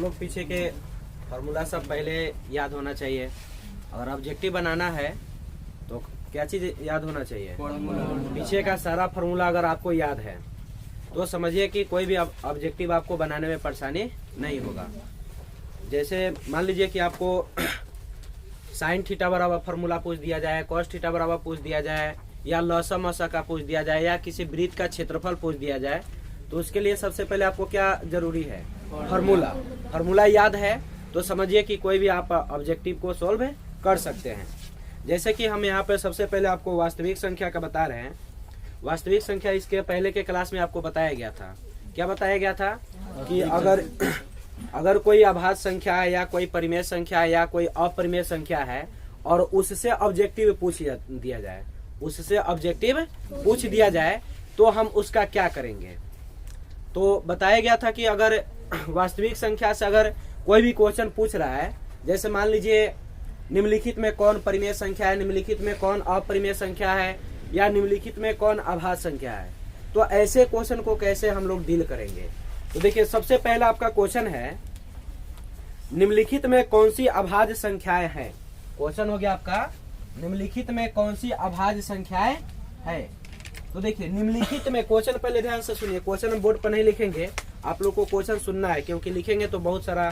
लोग पीछे के फार्मूला सब पहले याद होना चाहिए। अगर ऑब्जेक्टिव बनाना है तो क्या चीज याद होना चाहिए? पीछे का सारा फार्मूला अगर आपको याद है तो समझिए कि कोई भी ऑब्जेक्टिव आपको बनाने में परेशानी नहीं होगा। जैसे मान लीजिए कि आपको साइन थीटा बराबर फार्मूला पूछ दिया जाए, कॉस थीटा बराबर पूछ दिया जाए, या लसा मसा का पूछ दिया जाए, या किसी वृत्त का क्षेत्रफल पूछ दिया जाए, तो उसके लिए सबसे पहले आपको क्या जरूरी है? फार्मूला। फार्मूला याद है तो समझिए कि कोई भी आप ऑब्जेक्टिव को सॉल्व कर सकते हैं। जैसे कि हम यहाँ पे सबसे पहले आपको वास्तविक संख्या का बता रहे हैं। वास्तविक संख्या इसके पहले के क्लास में आपको बताया गया था। क्या बताया गया था? कि अगर कोई अभाज्य संख्या है या कोई परिमेय संख्या है या कोई अपरिमेय संख्या है और उससे ऑब्जेक्टिव पूछ दिया जाए, उससे ऑब्जेक्टिव पूछ दिया जाए तो हम उसका क्या करेंगे। तो बताया गया था कि अगर वास्तविक संख्या से अगर कोई भी क्वेश्चन पूछ रहा है, जैसे मान लीजिए निम्नलिखित में कौन परिमेय संख्या है, निम्नलिखित में कौन अपरिमेय संख्या है, या निम्नलिखित में कौन अभाज्य संख्या है, तो ऐसे क्वेश्चन को कैसे हम लोग डील करेंगे। तो देखिए सबसे पहला आपका क्वेश्चन है निम्नलिखित में कौन सी अभाज्य संख्याएं हैं। क्वेश्चन हो गया आपका निम्नलिखित में कौन सी अभाज्य संख्याएं है। तो देखिए निम्नलिखित में क्वेश्चन पहले ध्यान से सुनिए। क्वेश्चन बोर्ड पर नहीं लिखेंगे, आप लोग को क्वेश्चन सुनना है, क्योंकि लिखेंगे तो बहुत सारा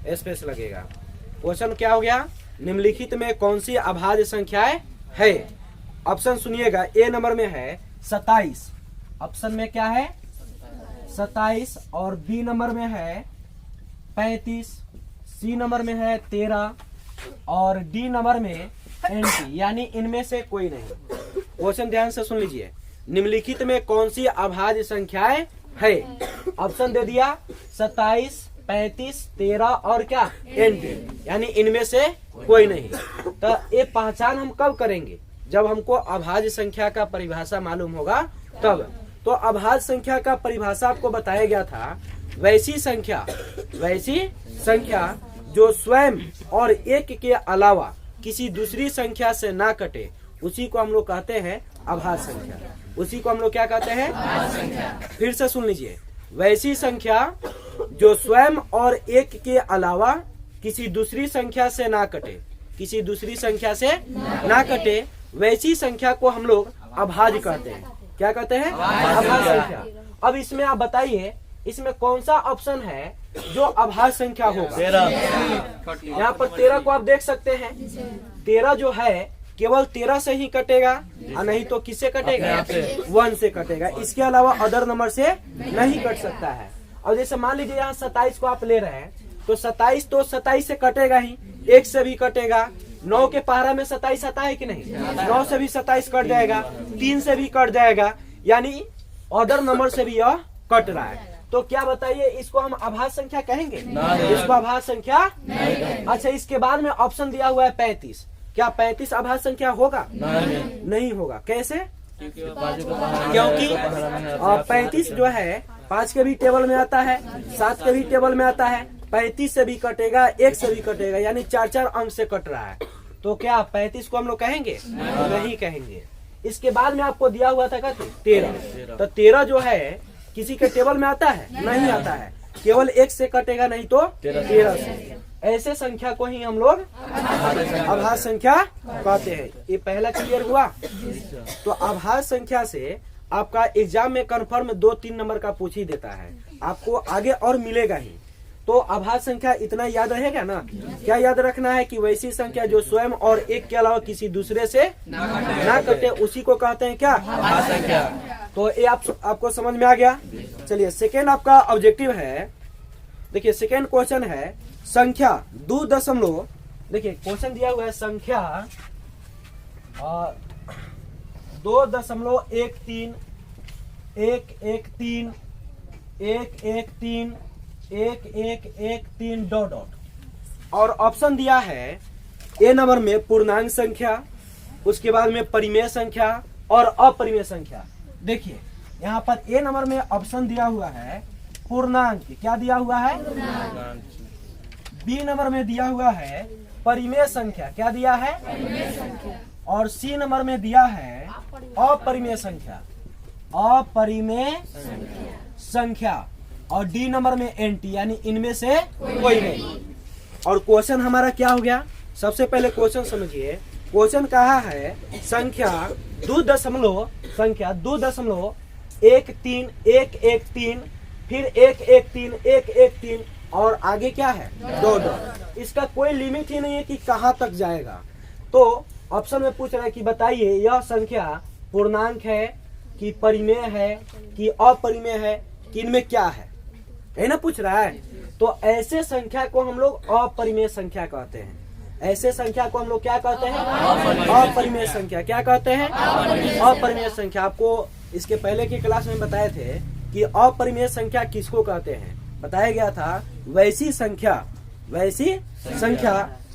स्पेस लगेगा। क्वेश्चन क्या हो गया? निम्नलिखित में कौन सी अभाज्य संख्याएं है। ऑप्शन सुनिएगा। ए नंबर में है 27। ऑप्शन में क्या है? 27। और बी नंबर में है 35, सी नंबर में है 13 और डी नंबर में 20, यानी इनमें से कोई नहीं। क्वेश्चन ध्यान से सुन लीजिए। निम्नलिखित में कौन सी अभाज्य संख्याएं है। ऑप्शन दे दिया 27, 35, 13 और क्या 20, यानी इनमें से कोई नहीं। तो ये पहचान हम कब करेंगे? जब हमको अभाज्य संख्या का परिभाषा मालूम होगा तब। तो अभाज्य संख्या का परिभाषा आपको बताया गया था, वैसी संख्या जो स्वयं और एक के अलावा किसी दूसरी संख्या से ना कटे, उसी को हम लोग कहते हैं अभाज्य संख्या। उसी को हम लोग क्या कहते हैं? फिर से सुन लीजिए। वैसी संख्या जो स्वयं और एक के अलावा किसी दूसरी संख्या से ना कटे, किसी दूसरी संख्या से ना कटे, वैसी संख्या को हम लोग अभाज्य कहते हैं। क्या कहते हैं? अभाज्य संख्या। अब इसमें आप बताइए, इसमें कौन सा ऑप्शन है जो अभाज्य संख्या होगा? यहाँ पर 13 को आप देख सकते हैं। 13 जो है केवल 13 से ही कटेगा, और नहीं तो किससे कटेगा? 1 से कटेगा। इसके अलावा अदर नंबर से नहीं कट सकता है। और जैसे मान लीजिए यहाँ 27 को आप ले रहे हैं, तो 27 से कटेगा ही, 1 से भी कटेगा। 9 के पहाड़ा में 27 आता है कि नहीं? 9 से भी 27 कट जाएगा, 3 से भी कट जाएगा, यानी अदर नंबर से भी यह कट रहा है। तो क्या बताइए, इसको हम अभाज्य संख्या कहेंगे? इसको अभाज्य संख्या। अच्छा, इसके बाद में ऑप्शन दिया हुआ है 35। क्या 35 अभाज्य संख्या होगा? नहीं होगा। कैसे? क्योंकि 35 जो है 5 के भी टेबल में आता है, 7 के भी टेबल में आता है, 35 से भी कटेगा, 1 से भी कटेगा, यानी 4 अंक से कट रहा है। तो क्या 35 को हम लोग कहेंगे? नहीं कहेंगे। इसके बाद में आपको दिया हुआ था 13। तो 13 जो है किसी के टेबल में आता है? नहीं आता है, केवल 1 से कटेगा, नहीं तो 13 से। ऐसे संख्या को ही हम लोग अभाज्य संख्या कहते हैं। ये पहला क्लियर हुआ। तो अभाज्य संख्या से आपका एग्जाम में कन्फर्म 2-3 नंबर का पूछ ही देता है, आपको आगे और मिलेगा ही। तो अभाज्य संख्या इतना याद रहेगा ना। क्या याद रखना है? कि वैसी संख्या जो स्वयं और एक के अलावा किसी दूसरे से ना कटे, उसी को कहते हैं क्या? अभाज्य संख्या। तो ये आपको समझ में आ गया। चलिए सेकेंड आपका ऑब्जेक्टिव है। देखिए सेकेंड क्वेश्चन है संख्या 2 देखिए क्वेश्चन दिया हुआ है संख्या 2.13 113 113 1113 डॉट डॉट, और ऑप्शन दिया है ए नंबर में पूर्णांक संख्या, उसके बाद में परिमेय संख्या और अपरिमेय संख्या। देखिए यहाँ पर ए नंबर में ऑप्शन दिया हुआ है पूर्णांक। क्या दिया हुआ है? बी नंबर में दिया हुआ है परिमेय संख्या। क्या दिया है? और सी नंबर में दिया है अपरिमेय संख्या। अपरिमेय संख्या। और डी नंबर में एंटी, यानी इनमें से कोई नहीं। और क्वेश्चन हमारा क्या हो गया, सबसे पहले क्वेश्चन समझिए। क्वेश्चन कहा है संख्या 2.13113 फिर 113 और आगे क्या है 2। इसका कोई लिमिट ही नहीं है कि कहाँ तक जाएगा। तो ऑप्शन में पूछ रहा है कि बताइए यह संख्या पूर्णांक है कि परिमेय है कि अपरिमेय है कि इनमें क्या है ना पूछ रहा है। तो ऐसे संख्या को हम लोग अपरिमेय संख्या कहते हैं। ऐसे संख्या को हम लोग क्या कहते हैं, अपरिमेय संख्या। क्या कहते हैं, अपरिमेय संख्या। आपको इसके पहले की क्लास में बताए थे कि अपरिमेय संख्या किसको कहते हैं। बताया गया था वैसी संख्या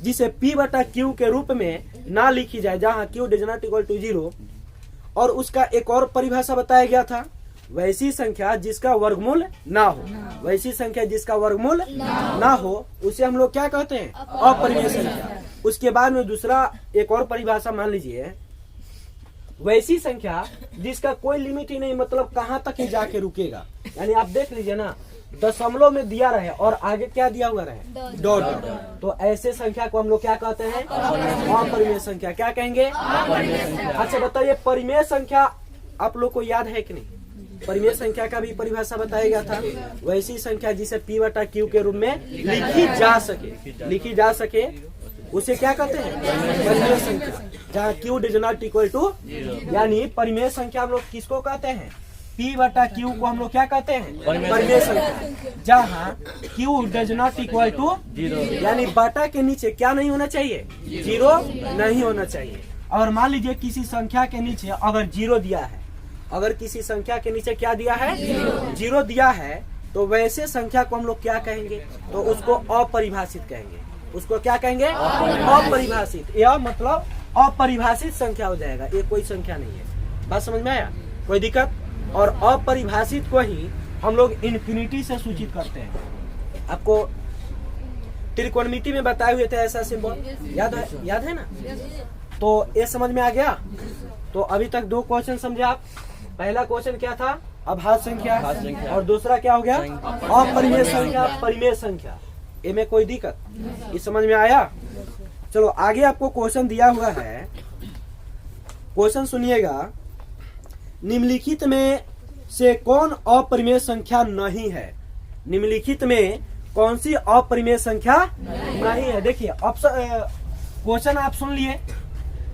जिसे p/q के रूप में ना लिखी जाए, जहाँ q does not equal to 0। और उसका एक और परिभाषा बताया गया था, वैसी संख्या जिसका वर्गमूल ना हो। वैसी संख्या जिसका वर्गमूल ना हो उसे हम लोग क्या कहते हैं, अपरिमेय संख्या। उसके बाद में दूसरा एक और परिभाषा मान लीजिए, वैसी संख्या जिसका कोई लिमिट ही नहीं, मतलब कहाँ तक ही जाके रुकेगा। यानी आप देख लीजिए ना, दशमलव में दिया रहे और आगे क्या दिया हुआ रहे, डॉट। तो ऐसे संख्या को हम लोग क्या कहते हैं, अपरिमेय संख्या। क्या कहेंगे, अच्छा बताइए परिमेय संख्या आप लोग को याद है कि नहीं। परिमेय संख्या का भी परिभाषा बताया गया था, वैसी संख्या जिसे p/q के रूप में लिखी जा सके उसे क्या कहते हैं, परिमेय संख्या। जहाँ q does not equal to, यानी परिमेय संख्या हम लोग किसको कहते हैं, p/q को हम लोग क्या कहते हैं, परिमेय संख्या। जहाँ q does not equal to 0, यानी बटा के नीचे क्या नहीं होना चाहिए, 0 नहीं होना चाहिए। और मान लीजिए किसी संख्या के नीचे अगर 0 दिया है, अगर किसी संख्या के नीचे क्या दिया है, 0 दिया है, तो वैसे संख्या को हम लोग क्या कहेंगे, तो उसको अपरिभाषित कहेंगे। उसको क्या कहेंगे, अपरिभाषित। यह मतलब अपरिभाषित संख्या हो जाएगा, ये कोई संख्या नहीं है। बात समझ में आया, कोई दिक्कत। और अपरिभाषित को ही हम लोग इन्फिनिटी से सूचित करते हैं। आपको त्रिकोणमिति में बताए हुए थे ऐसा सिंबल, याद है ना। तो ये समझ में आ गया। तो अभी तक 2 क्वेश्चन समझे आप। पहला क्वेश्चन क्या था, अभाज्य संख्या, और दूसरा क्या हो गया, अपरिमेय संख्या, परिमेय संख्या। इनमें कोई दिक्कत, ये समझ में आया। चलो आगे आपको क्वेश्चन दिया हुआ है, क्वेश्चन सुनिएगा। निम्नलिखित में से कौन अपरिमेय संख्या नहीं है। निम्नलिखित में कौन सी अपरिमेय संख्या नहीं है। देखिए ऑप्शन, क्वेश्चन आप सुन लिए।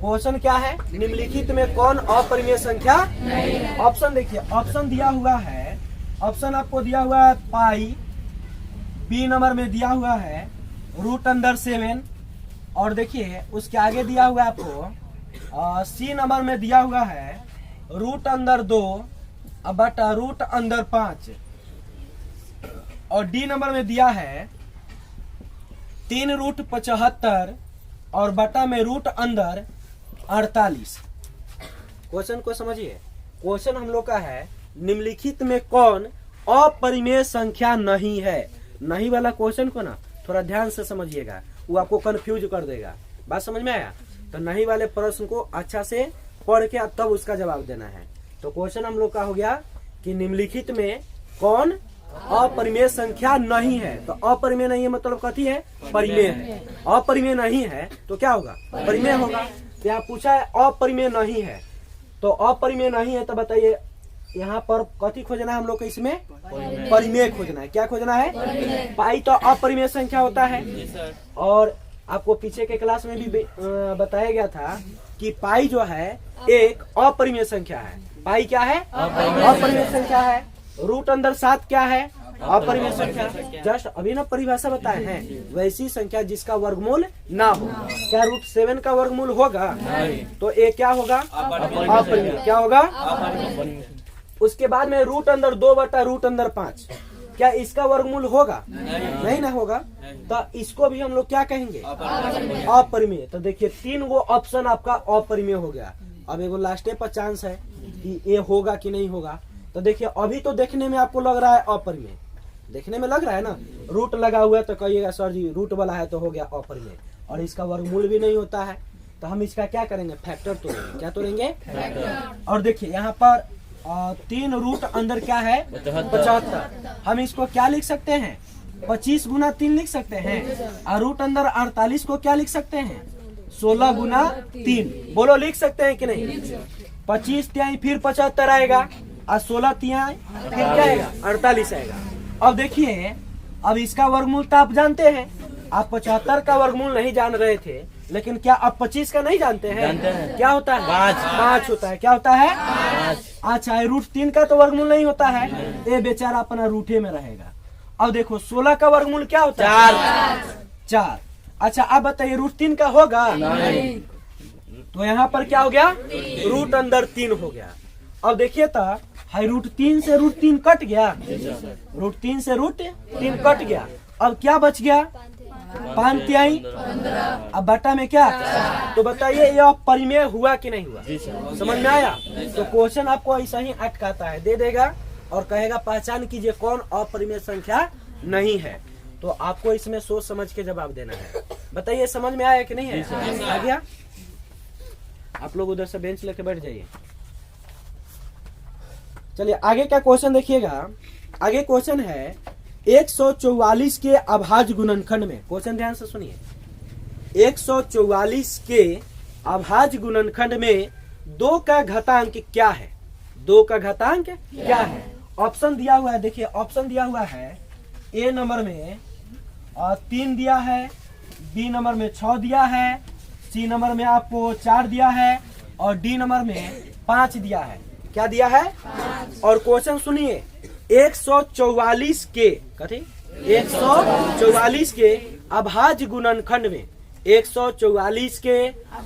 क्वेश्चन क्या है, निम्नलिखित में कौन अपरिमेय संख्या। ऑप्शन देखिए, ऑप्शन दिया हुआ है, ऑप्शन आपको दिया हुआ है पाई, बी नंबर में दिया हुआ है √7, और देखिए उसके आगे दिया हुआ है आपको सी नंबर में दिया हुआ है √2 बटा √5, और डी नंबर में दिया है 3√75 और बटा में √48। क्वेश्चन को समझिए। क्वेश्चन हम लोग का है निम्नलिखित में कौन अपरिमेय संख्या नहीं है। नहीं वाला क्वेश्चन को ना थोड़ा ध्यान से समझिएगा, वो आपको कंफ्यूज कर देगा। बात समझ में आया। तो नहीं वाले प्रश्न को अच्छा से पढ़ के तब उसका जवाब देना है। तो क्वेश्चन हम लोग का हो गया कि निम्नलिखित में कौन अपरिमेय संख्या नहीं है। तो अपरिमेय नहीं है मतलब कथी है, परिमेय है। अपरिमेय नहीं है तो क्या होगा, परिमेय होगा। तो यहाँ पूछा है अपरिमेय नहीं है, तो अपरिमेय नहीं है तो बताइए यहाँ पर कथी खोजना है हम लोग को, इसमें परिमेय खोजना है। क्या खोजना है, पाई तो अपरिमेय संख्या होता है। और आपको पीछे के क्लास में भी बताया गया था कि पाई जो है एक अपरिमेय संख्या है। पाई क्या है, अपरिमेय संख्या है। √7 क्या है, अपरिमेय संख्या। जस्ट अभी ना परिभाषा बताए हैं, वैसी संख्या जिसका वर्गमूल ना हो। क्या √7 का वर्गमूल होगा, तो ये क्या होगा, अपरिमेय। क्या होगा, उसके बाद में √2 बटा √5, क्या इसका वर्गमूल होगा, नहीं ना होगा। तो इसको भी हम लोग क्या कहेंगे, अपरिमेय। तो देखिए 3 गो ऑप्शन आपका अपरिमेय हो गया। अब एगो लास्टे पर चांस है कि ये होगा कि नहीं होगा। तो देखिए अभी तो देखने में आपको लग रहा है अपरिमेय, देखने में लग रहा है ना, रूट लगा हुआ है तो कहिएगा सर जी रूट वाला है तो हो गया अपरिमेय, और इसका वर्गमूल भी नहीं होता है। तो हम इसका क्या करेंगे, फैक्टर तोड़ेंगे। क्या तोड़ेंगे, और देखिए यहाँ पर 3 रूट अंदर क्या है 75। हम इसको क्या लिख सकते हैं 25 गुना 3 लिख सकते हैं। और रूट अंदर 48 को क्या लिख सकते हैं 16 गुना 3। बोलो लिख सकते हैं कि नहीं। 25 तिहाई फिर 75 आएगा और 16 तिहाई फिर क्या आएगा 48 आएगा। अब देखिए अब इसका वर्गमूल तो आप जानते हैं। आप 75 का वर्गमूल नहीं जान रहे थे, लेकिन क्या आप 25 का नहीं जानते हैं? क्या होता है 5 होता है। क्या होता है 5। अच्छा रूट 3 का तो वर्गमूल नहीं होता है, ये बेचारा अपना रूठे में रहेगा। अब देखो 16 का वर्गमूल क्या होता है 4। अच्छा आप बताइए रूट 3 का होगा नहीं। तो यहाँ पर क्या हो गया रूट अंदर 3 हो गया। अब देखिए तो हाई रूट 3 से रूट 3 कट गया, रूट 3 से रूट 3 कट गया। अब क्या बच गया 5 तिहाई। अब बटा में क्या, तो बताइए यह परिमेय हुआ कि नहीं हुआ, समझ में आया। तो क्वेश्चन आपको ऐसा ही अटकाता है, दे देगा और कहेगा पहचान कीजिए कौन अपरिमेय संख्या नहीं है। तो आपको इसमें सोच समझ के जवाब देना है। बताइए समझ में आया कि नहीं है, आ गया। आप लोग उधर से बेंच लेके बैठ जाइए। चलिए आगे क्या क्वेश्चन देखिएगा। आगे क्वेश्चन है 144 के अभाज्य गुणनखंड में। क्वेश्चन ध्यान से सुनिए। 144 के अभाज्य गुणनखंड में 2 का घातांक क्या है। 2 का घातांक क्या है। ऑप्शन दिया हुआ है, देखिए ऑप्शन दिया हुआ है। ए नंबर में 3 दिया है, बी नंबर में 6 दिया है, सी नंबर में आपको 4 दिया है और डी नंबर में 5 दिया है। क्या दिया है 5। और क्वेश्चन सुनिए 144 के कथी 144 के अभाज्य गुणनखंड में 144 के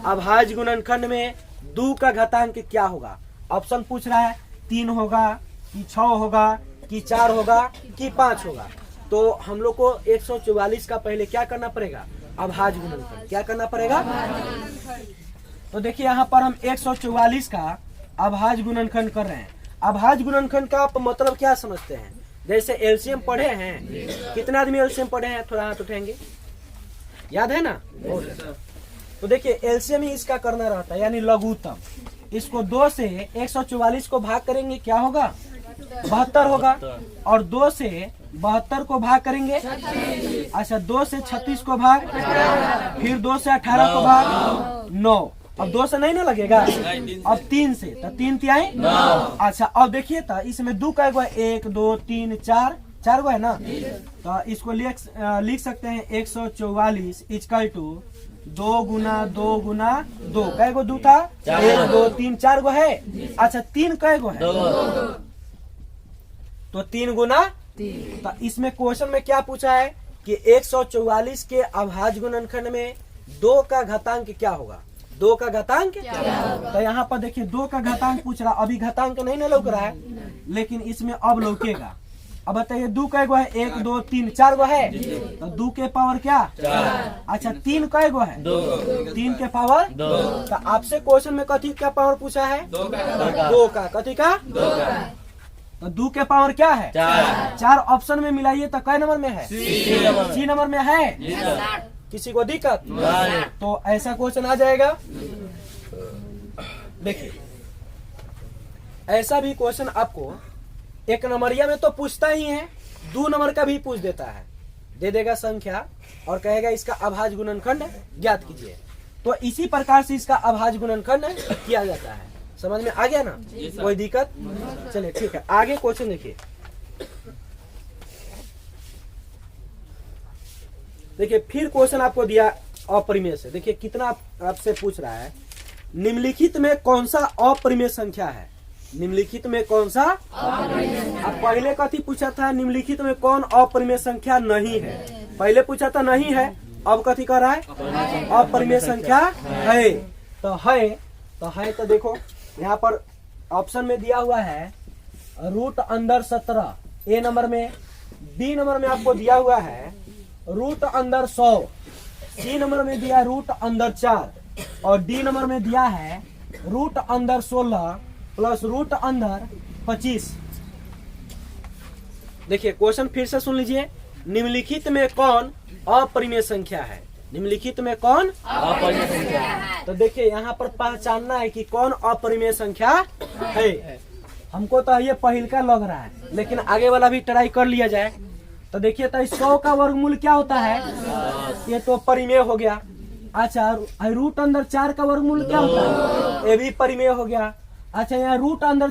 अभाज्य गुणनखंड में 2 का घातांक क्या होगा। ऑप्शन पूछ रहा है 3 होगा कि 6 होगा कि 4 होगा कि 5 होगा। तो हम लोग को 144 का पहले क्या करना पड़ेगा अभाज्य गुणनखंड। क्या करना पड़ेगा। तो देखिए यहाँ पर हम 144 का अभाज्य गुणनखंड कर रहे हैं। अभाज्य गुणनखंड का आप मतलब क्या समझते हैं। जैसे एलसीएम पढ़े हैं, कितना आदमी एलसीएम पढ़े हैं, थोड़ा हाथ उठाएंगे, याद है ना। तो देखिए एलसीएम ही इसका करना रहता है, यानी लघुत्तम। इसको 2 से 144 को भाग करेंगे क्या होगा 72 होगा। और 2 से 72 को भाग करेंगे, अच्छा 2 से 36 को भाग, फिर 2 से 18 को भाग 9। अब 2 से नहीं ना लगेगा, अब 3 से, तो 3 तिहाई 9। अच्छा अब देखिए तो इसमें 2 का 1 2 3 4 गो है ना। तो इसको लिख सकते हैं 144 इक्वल टू 2 गुना 2 गुना 2। कै गो 2 था 1 2 3 4 गो है। अच्छा 3 कै गो है तो 3 गुना 3। तो इसमें क्वेश्चन में क्या पूछा है कि 144 के अभाज्य गुणनखंड में 2 का घातांक क्या होगा। 2 का घातांक तो यहाँ पर देखिए 2 का घातांक पूछ रहा। अभी घातांक नहीं ना लौक रहा है, लेकिन इसमें अब लौकेगा। अब बताइए 2 कै गो है 1 2 3 4 गो है, तो 2 के पावर क्या 4। अच्छा 3 कै गो है 3 के पावर 2। तो आपसे क्वेश्चन में कथी का पावर पूछा है 2 का। कथी का तो 2 के पावर क्या है 4। ऑप्शन में मिलाइए तो कै नंबर में है सी नंबर में है। किसी को दिक्कत तो ऐसा क्वेश्चन आ जाएगा। देखिए ऐसा भी क्वेश्चन आपको 1 नंबरिया में तो पूछता ही है, 2 नंबर का भी पूछ देता है। दे देगा संख्या और कहेगा इसका अभाज्य गुणनखंड ज्ञात कीजिए। तो इसी प्रकार से इसका अभाज्य गुणनखंड किया जाता है। समझ में आ गया ना, कोई दिक्कत। चलिए ठीक है आगे क्वेश्चन देखिए। देखिए फिर क्वेश्चन आपको दिया अपरिमेय से। देखिए कितना आपसे पूछ रहा है निम्नलिखित में कौन सा अपरिमेय संख्या है। निम्नलिखित में कौन सा अब पहले कथी पूछा था निम्नलिखित में कौन अपरिमेय संख्या नहीं है। पहले पूछा था नहीं है, अब कथी कर रहा है अपरिमेय संख्या है। तो देखो यहाँ पर ऑप्शन में दिया हुआ है रूट अंदर 17 ए नंबर में, बी नंबर में आपको दिया हुआ है रूट अंदर 100, सी नंबर में दिया है रूट अंदर 4 और डी नंबर में दिया है रूट अंदर 16 प्लस रूट अंदर 25। देखिए क्वेश्चन फिर से सुन लीजिए। निम्नलिखित में कौन अपरिमेय संख्या है। निम्नलिखित में कौन अपरिमेय संख्या है। तो देखिए यहाँ पर पहचानना है कि कौन अपरिमेय संख्या है। हमको तो ये पहिल का लग रहा है, लेकिन आगे वाला भी ट्राई कर लिया जाए। तो देखिए तो 100 का वर्गमूल क्या होता है, ये तो परिमेय हो गया। अच्छा रूट अंदर 4 का वर्गमूल क्या होता है, ये भी परिमेय हो गया। अच्छा यहाँ रूट अंदर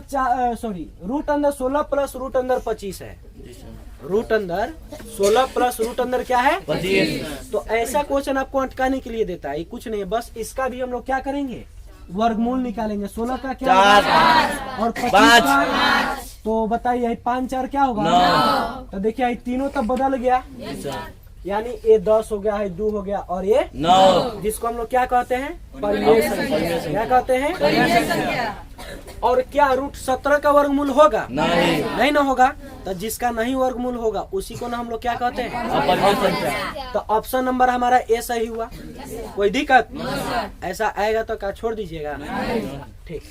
16 प्लस रूट अंदर 25 है। रूट अंदर 16 प्लस रूट अंदर क्या है 25। तो ऐसा क्वेश्चन आपको अटकाने के लिए देता है, ये कुछ नहीं है, बस इसका भी हम लोग क्या करेंगे, वर्गमूल निकालेंगे। 16 का क्या 4 और 25 का, तो बताइए 5 4 क्या होगा 9। तो देखिए तीनों तब बदल गया, यानी ये 10 हो गया है, 2 हो गया और ये 9, जिसको हम लोग क्या कहते हैं, परिमेय संख्या। क्या कहते हैं। और क्या रूट 17 का वर्गमूल होगा, नहीं ना होगा। तो जिसका नहीं वर्गमूल होगा उसी को ना हम लोग क्या कहते हैं, अपरिमेय संख्या। तो ऑप्शन नंबर हमारा ए सही हुआ। कोई दिक्कत ऐसा आएगा तो क्या छोड़ दीजिएगा, ठीक।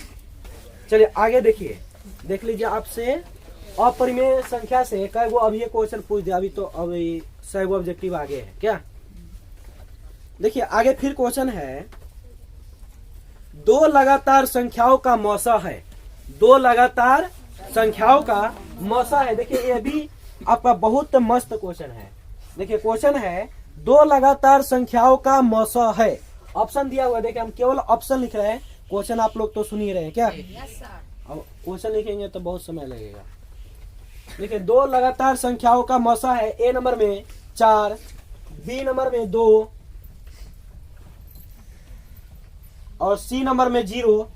चलिए आगे देखिए, देख लीजिए आपसे अपरिमेय संख्या से कई गो अब ये क्वेश्चन पूछ दिया। अभी तो अभी 100 ऑब्जेक्टिव आगे है क्या। देखिए आगे फिर क्वेश्चन है, 2 लगातार संख्याओं का मौसा है। 2 लगातार संख्याओं का मौसा है। देखिए ये भी आपका बहुत मस्त क्वेश्चन है। देखिए क्वेश्चन है 2 लगातार संख्याओं का मौसा है। ऑप्शन दिया हुआ है, देखिए हम केवल ऑप्शन लिख रहे हैं, क्वेश्चन आप लोग तो सुन ही रहे हैं क्या। अब क्वेश्चन लिखेंगे तो बहुत समय लगेगा। देखिए 2 लगातार संख्याओं का मौसा है। ए नंबर में 4, बी नंबर में 2 और सी नंबर में 0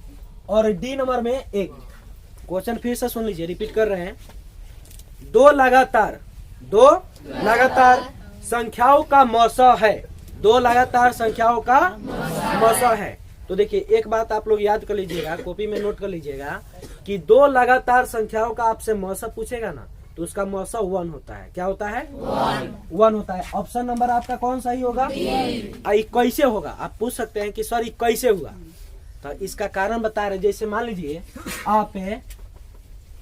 और डी नंबर में 1। क्वेश्चन फिर से सुन लीजिए, रिपीट कर रहे हैं। 2 लगातार संख्याओं का मौसा है। 2 लगातार संख्याओं का मौसा है। तो देखिए एक बात आप लोग याद कर लीजिएगा, कॉपी में नोट कर लीजिएगा कि 2 लगातार संख्याओं का आपसे मौसा पूछेगा ना, तो उसका मौसा 1 होता है। क्या होता है, 1 होता है। ऑप्शन नंबर आपका कौन सा ही होगा, कैसे होगा। आप पूछ सकते हैं कि सर ये कैसे हुआ, तो इसका कारण बता रहे। जैसे मान लीजिए आप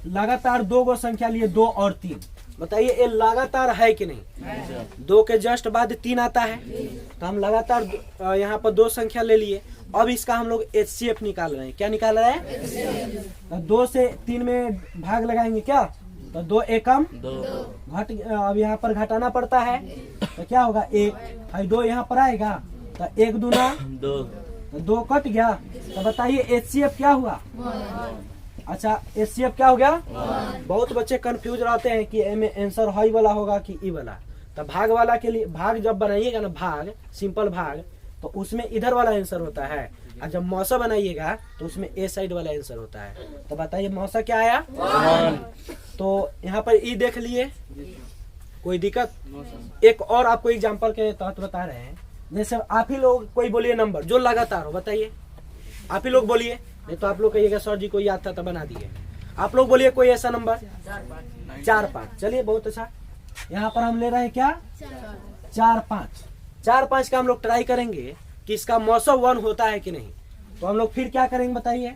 लगातार 2 गो संख्या लिए, 2 और 3, बताइए ये लगातार है कि नहीं। 2 के जस्ट बाद 3 आता है, तो हम लगातार यहाँ पर 2 संख्या ले लिए। अब इसका हम लोग HCF निकाल रहे हैं। क्या निकाल रहे हैं, तो 2 से 3 में भाग लगाएंगे क्या, तो 2 एकम 2 घट, अब यहाँ पर घटाना पड़ता है, तो क्या होगा 1, 2 यहाँ पर आएगा, तो 1 दूना 2, तो 2 कट गया। तो बताइए HCF क्या हुआ। अच्छा HCF क्या हो गया। बहुत बच्चे कंफ्यूज रहते हैं कि में आंसर हाई वाला होगा कि ई वाला। तो भाग वाला के लिए, भाग जब बनाइएगा ना, भाग सिंपल भाग, तो उसमें इधर वाला आंसर होता है, और जब मौसा बनाइएगा तो उसमें ए साइड वाला आंसर होता है। तो बताइए मौसा क्या आया 1। तो यहाँ पर ई देख लिए, कोई दिक्कत। एक और आपको एग्जांपल के तहत बता रहे हैं, जैसे आप ही लोग कोई बोलिए नंबर जो लगातार हो, बताइए आप ही लोग बोलिए, नहीं तो आप लोग कहिएगा सर जी को याद था तो बना दिए। आप लोग बोलिए कोई ऐसा नंबर 4 5। चलिए बहुत अच्छा, यहाँ पर हम ले रहे हैं क्या 4 5। 4 5 का हम लोग ट्राई करेंगे कि इसका मौसा 1 होता है कि नहीं। तो हम लोग फिर क्या करेंगे बताइए,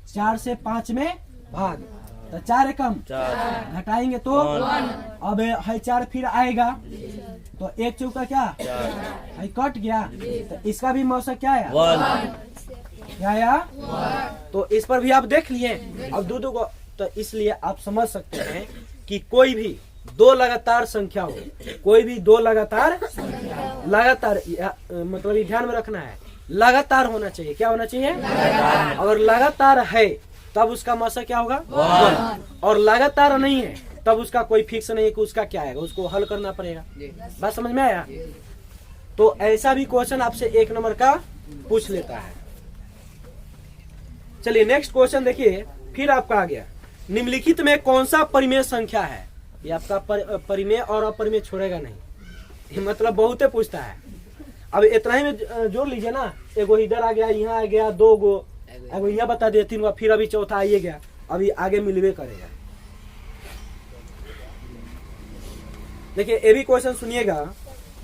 4 से 5 में भाग, तो 4 एकम 4 घटाएंगे तो 1। अब है 4 फिर आएगा, तो 1 चौका क्या है कट गया, तो इसका भी मौसा क्या है 1। क्या आया 1। तो इस पर भी आप देख लिए। अब दो को, तो इसलिए आप समझ सकते हैं कि कोई भी 2 लगातार संख्या हो, कोई भी 2 लगातार मतलब ये ध्यान में रखना है, लगातार होना चाहिए। क्या होना चाहिए, अगर लगातार है तब उसका मौसा क्या होगा 1, और लगातार नहीं है तब उसका कोई फिक्स नहीं है कि उसका क्या आएगा, उसको हल करना पड़ेगा। बात समझ में आया। तो ऐसा भी क्वेश्चन आपसे 1 नंबर का पूछ लेता है। चलिए नेक्स्ट क्वेश्चन देखिए, फिर आपका आ गया, निम्नलिखित में कौन सा परिमेय संख्या है। ये आपका परिमेय और अपरिमेय छोड़ेगा नहीं, ये मतलब बहुते पूछता है। अब इतना ही में जोड़ लीजिए ना, एगो इधर आ गया, यहाँ आ गया 2 गो, एगो यहाँ बता दिया 3 गो, फिर अभी चौथा आइए गया, अभी आगे मिलवे करेगा। देखिए ये भी क्वेश्चन सुनिएगा,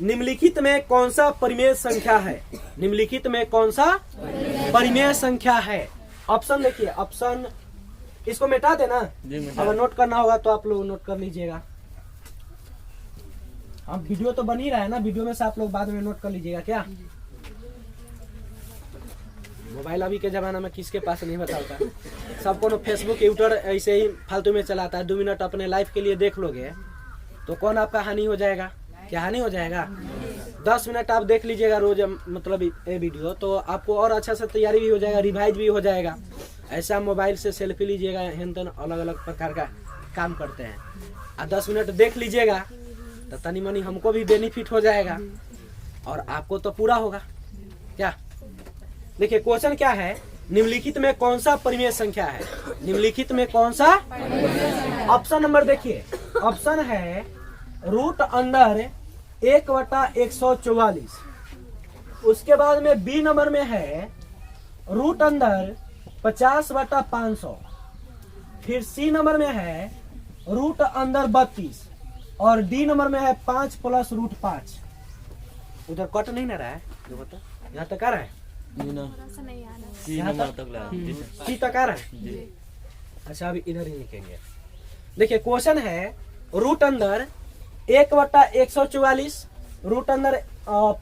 निम्नलिखित में कौन सा परिमेय संख्या है। निम्नलिखित में कौन सा परिमेय संख्या है। ऑप्शन देखिए, ऑप्शन इसको मिटा देना, अगर नोट करना होगा तो आप लोग नोट कर लीजिएगा। हम वीडियो तो बन ही रहा है ना, वीडियो में से आप लोग बाद में नोट कर लीजिएगा। क्या मोबाइल अभी के ज़माना में किसके पास नहीं बताता, सबको फेसबुक ट्विटर ऐसे ही फालतू में चलाता है। 2 मिनट अपने लाइफ के लिए देख लोगे तो कौन आपका हानि हो जाएगा? क्या हानि हो जाएगा? 10 मिनट आप देख लीजिएगा रोज मतलब ये वीडियो, तो आपको और अच्छा से तैयारी भी हो जाएगा, रिवाइज भी हो जाएगा। ऐसा मोबाइल से सेल्फी लीजिएगा, हेन अलग अलग प्रकार का काम करते हैं, और 10 मिनट देख लीजिएगा तो तनी मनी हमको भी बेनिफिट हो जाएगा और आपको तो पूरा होगा। क्या देखिए क्वेश्चन क्या है, निम्नलिखित में कौन सा परिमेय संख्या है? निम्नलिखित में कौन सा? ऑप्शन नंबर देखिए, ऑप्शन है रूट अंडर 1/144। उसके बाद में बी नंबर में है रूट अंडर 50/500। फिर सी नंबर में है रूट अंडर 32 और डी नंबर में है 5 + √5। उधर कट नहीं ना रहा है, जो बता यहाँ तक आ रहा है, सी तक आ रहा है। अच्छा अभी इधर ही लिखेंगे। देखिए क्वेश्चन है root under 1/144, root under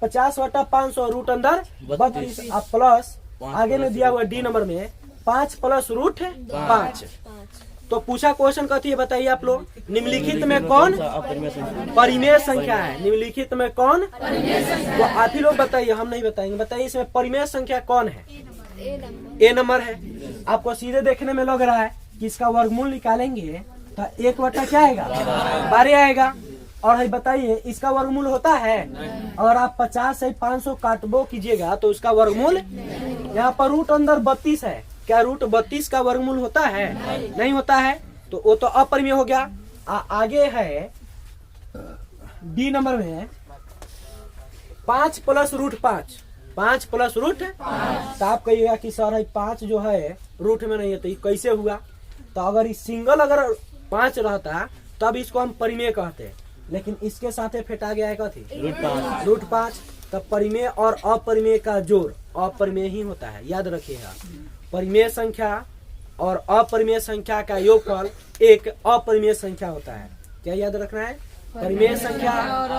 50/500, root under 32 plus आगे में दिया हुआ डी नंबर में 5 + √5। तो पूछा क्वेश्चन कथी है बताइए आप लोग, निम्नलिखित में कौन परिमेय संख्या है? निम्नलिखित में कौन? तो आप ही लोग बताइए, हम नहीं बताएंगे। बताइए इसमें परिमेय संख्या कौन है? ए नंबर है। आपको सीधे देखने में लग रहा है कि इसका वर्गमूल निकालेंगे तो 1 क्या आएगा? 12 आएगा। और है बताइए इसका वर्गमूल होता है? और आप 50 से 500 काटबो कीजिएगा तो उसका वर्गमूल, यहाँ पर रूट अंदर 32 है, क्या रूट 32 का वर्गमूल होता है? नहीं होता है, तो वो तो अपरिमेय हो गया। आगे है डी नंबर में 5 + √5, 5 + √5। तो आप कहिएगा कि सर है 5 जो है रूट में नहीं है तो ये कैसे हुआ? तो अगर इस सिंगल अगर 5 रहता तब इसको हम परिमेय कहते हैं, लेकिन इसके साथ फेटा गया है कथी? √5। तब परिमेय और अपरिमेय का जोड़ अपरिमेय ही होता है, याद रखिएगा। परिमेय संख्या और अपरिमेय संख्या का योगफल एक अपरिमेय संख्या होता है। क्या याद रखना है? परिमेय संख्या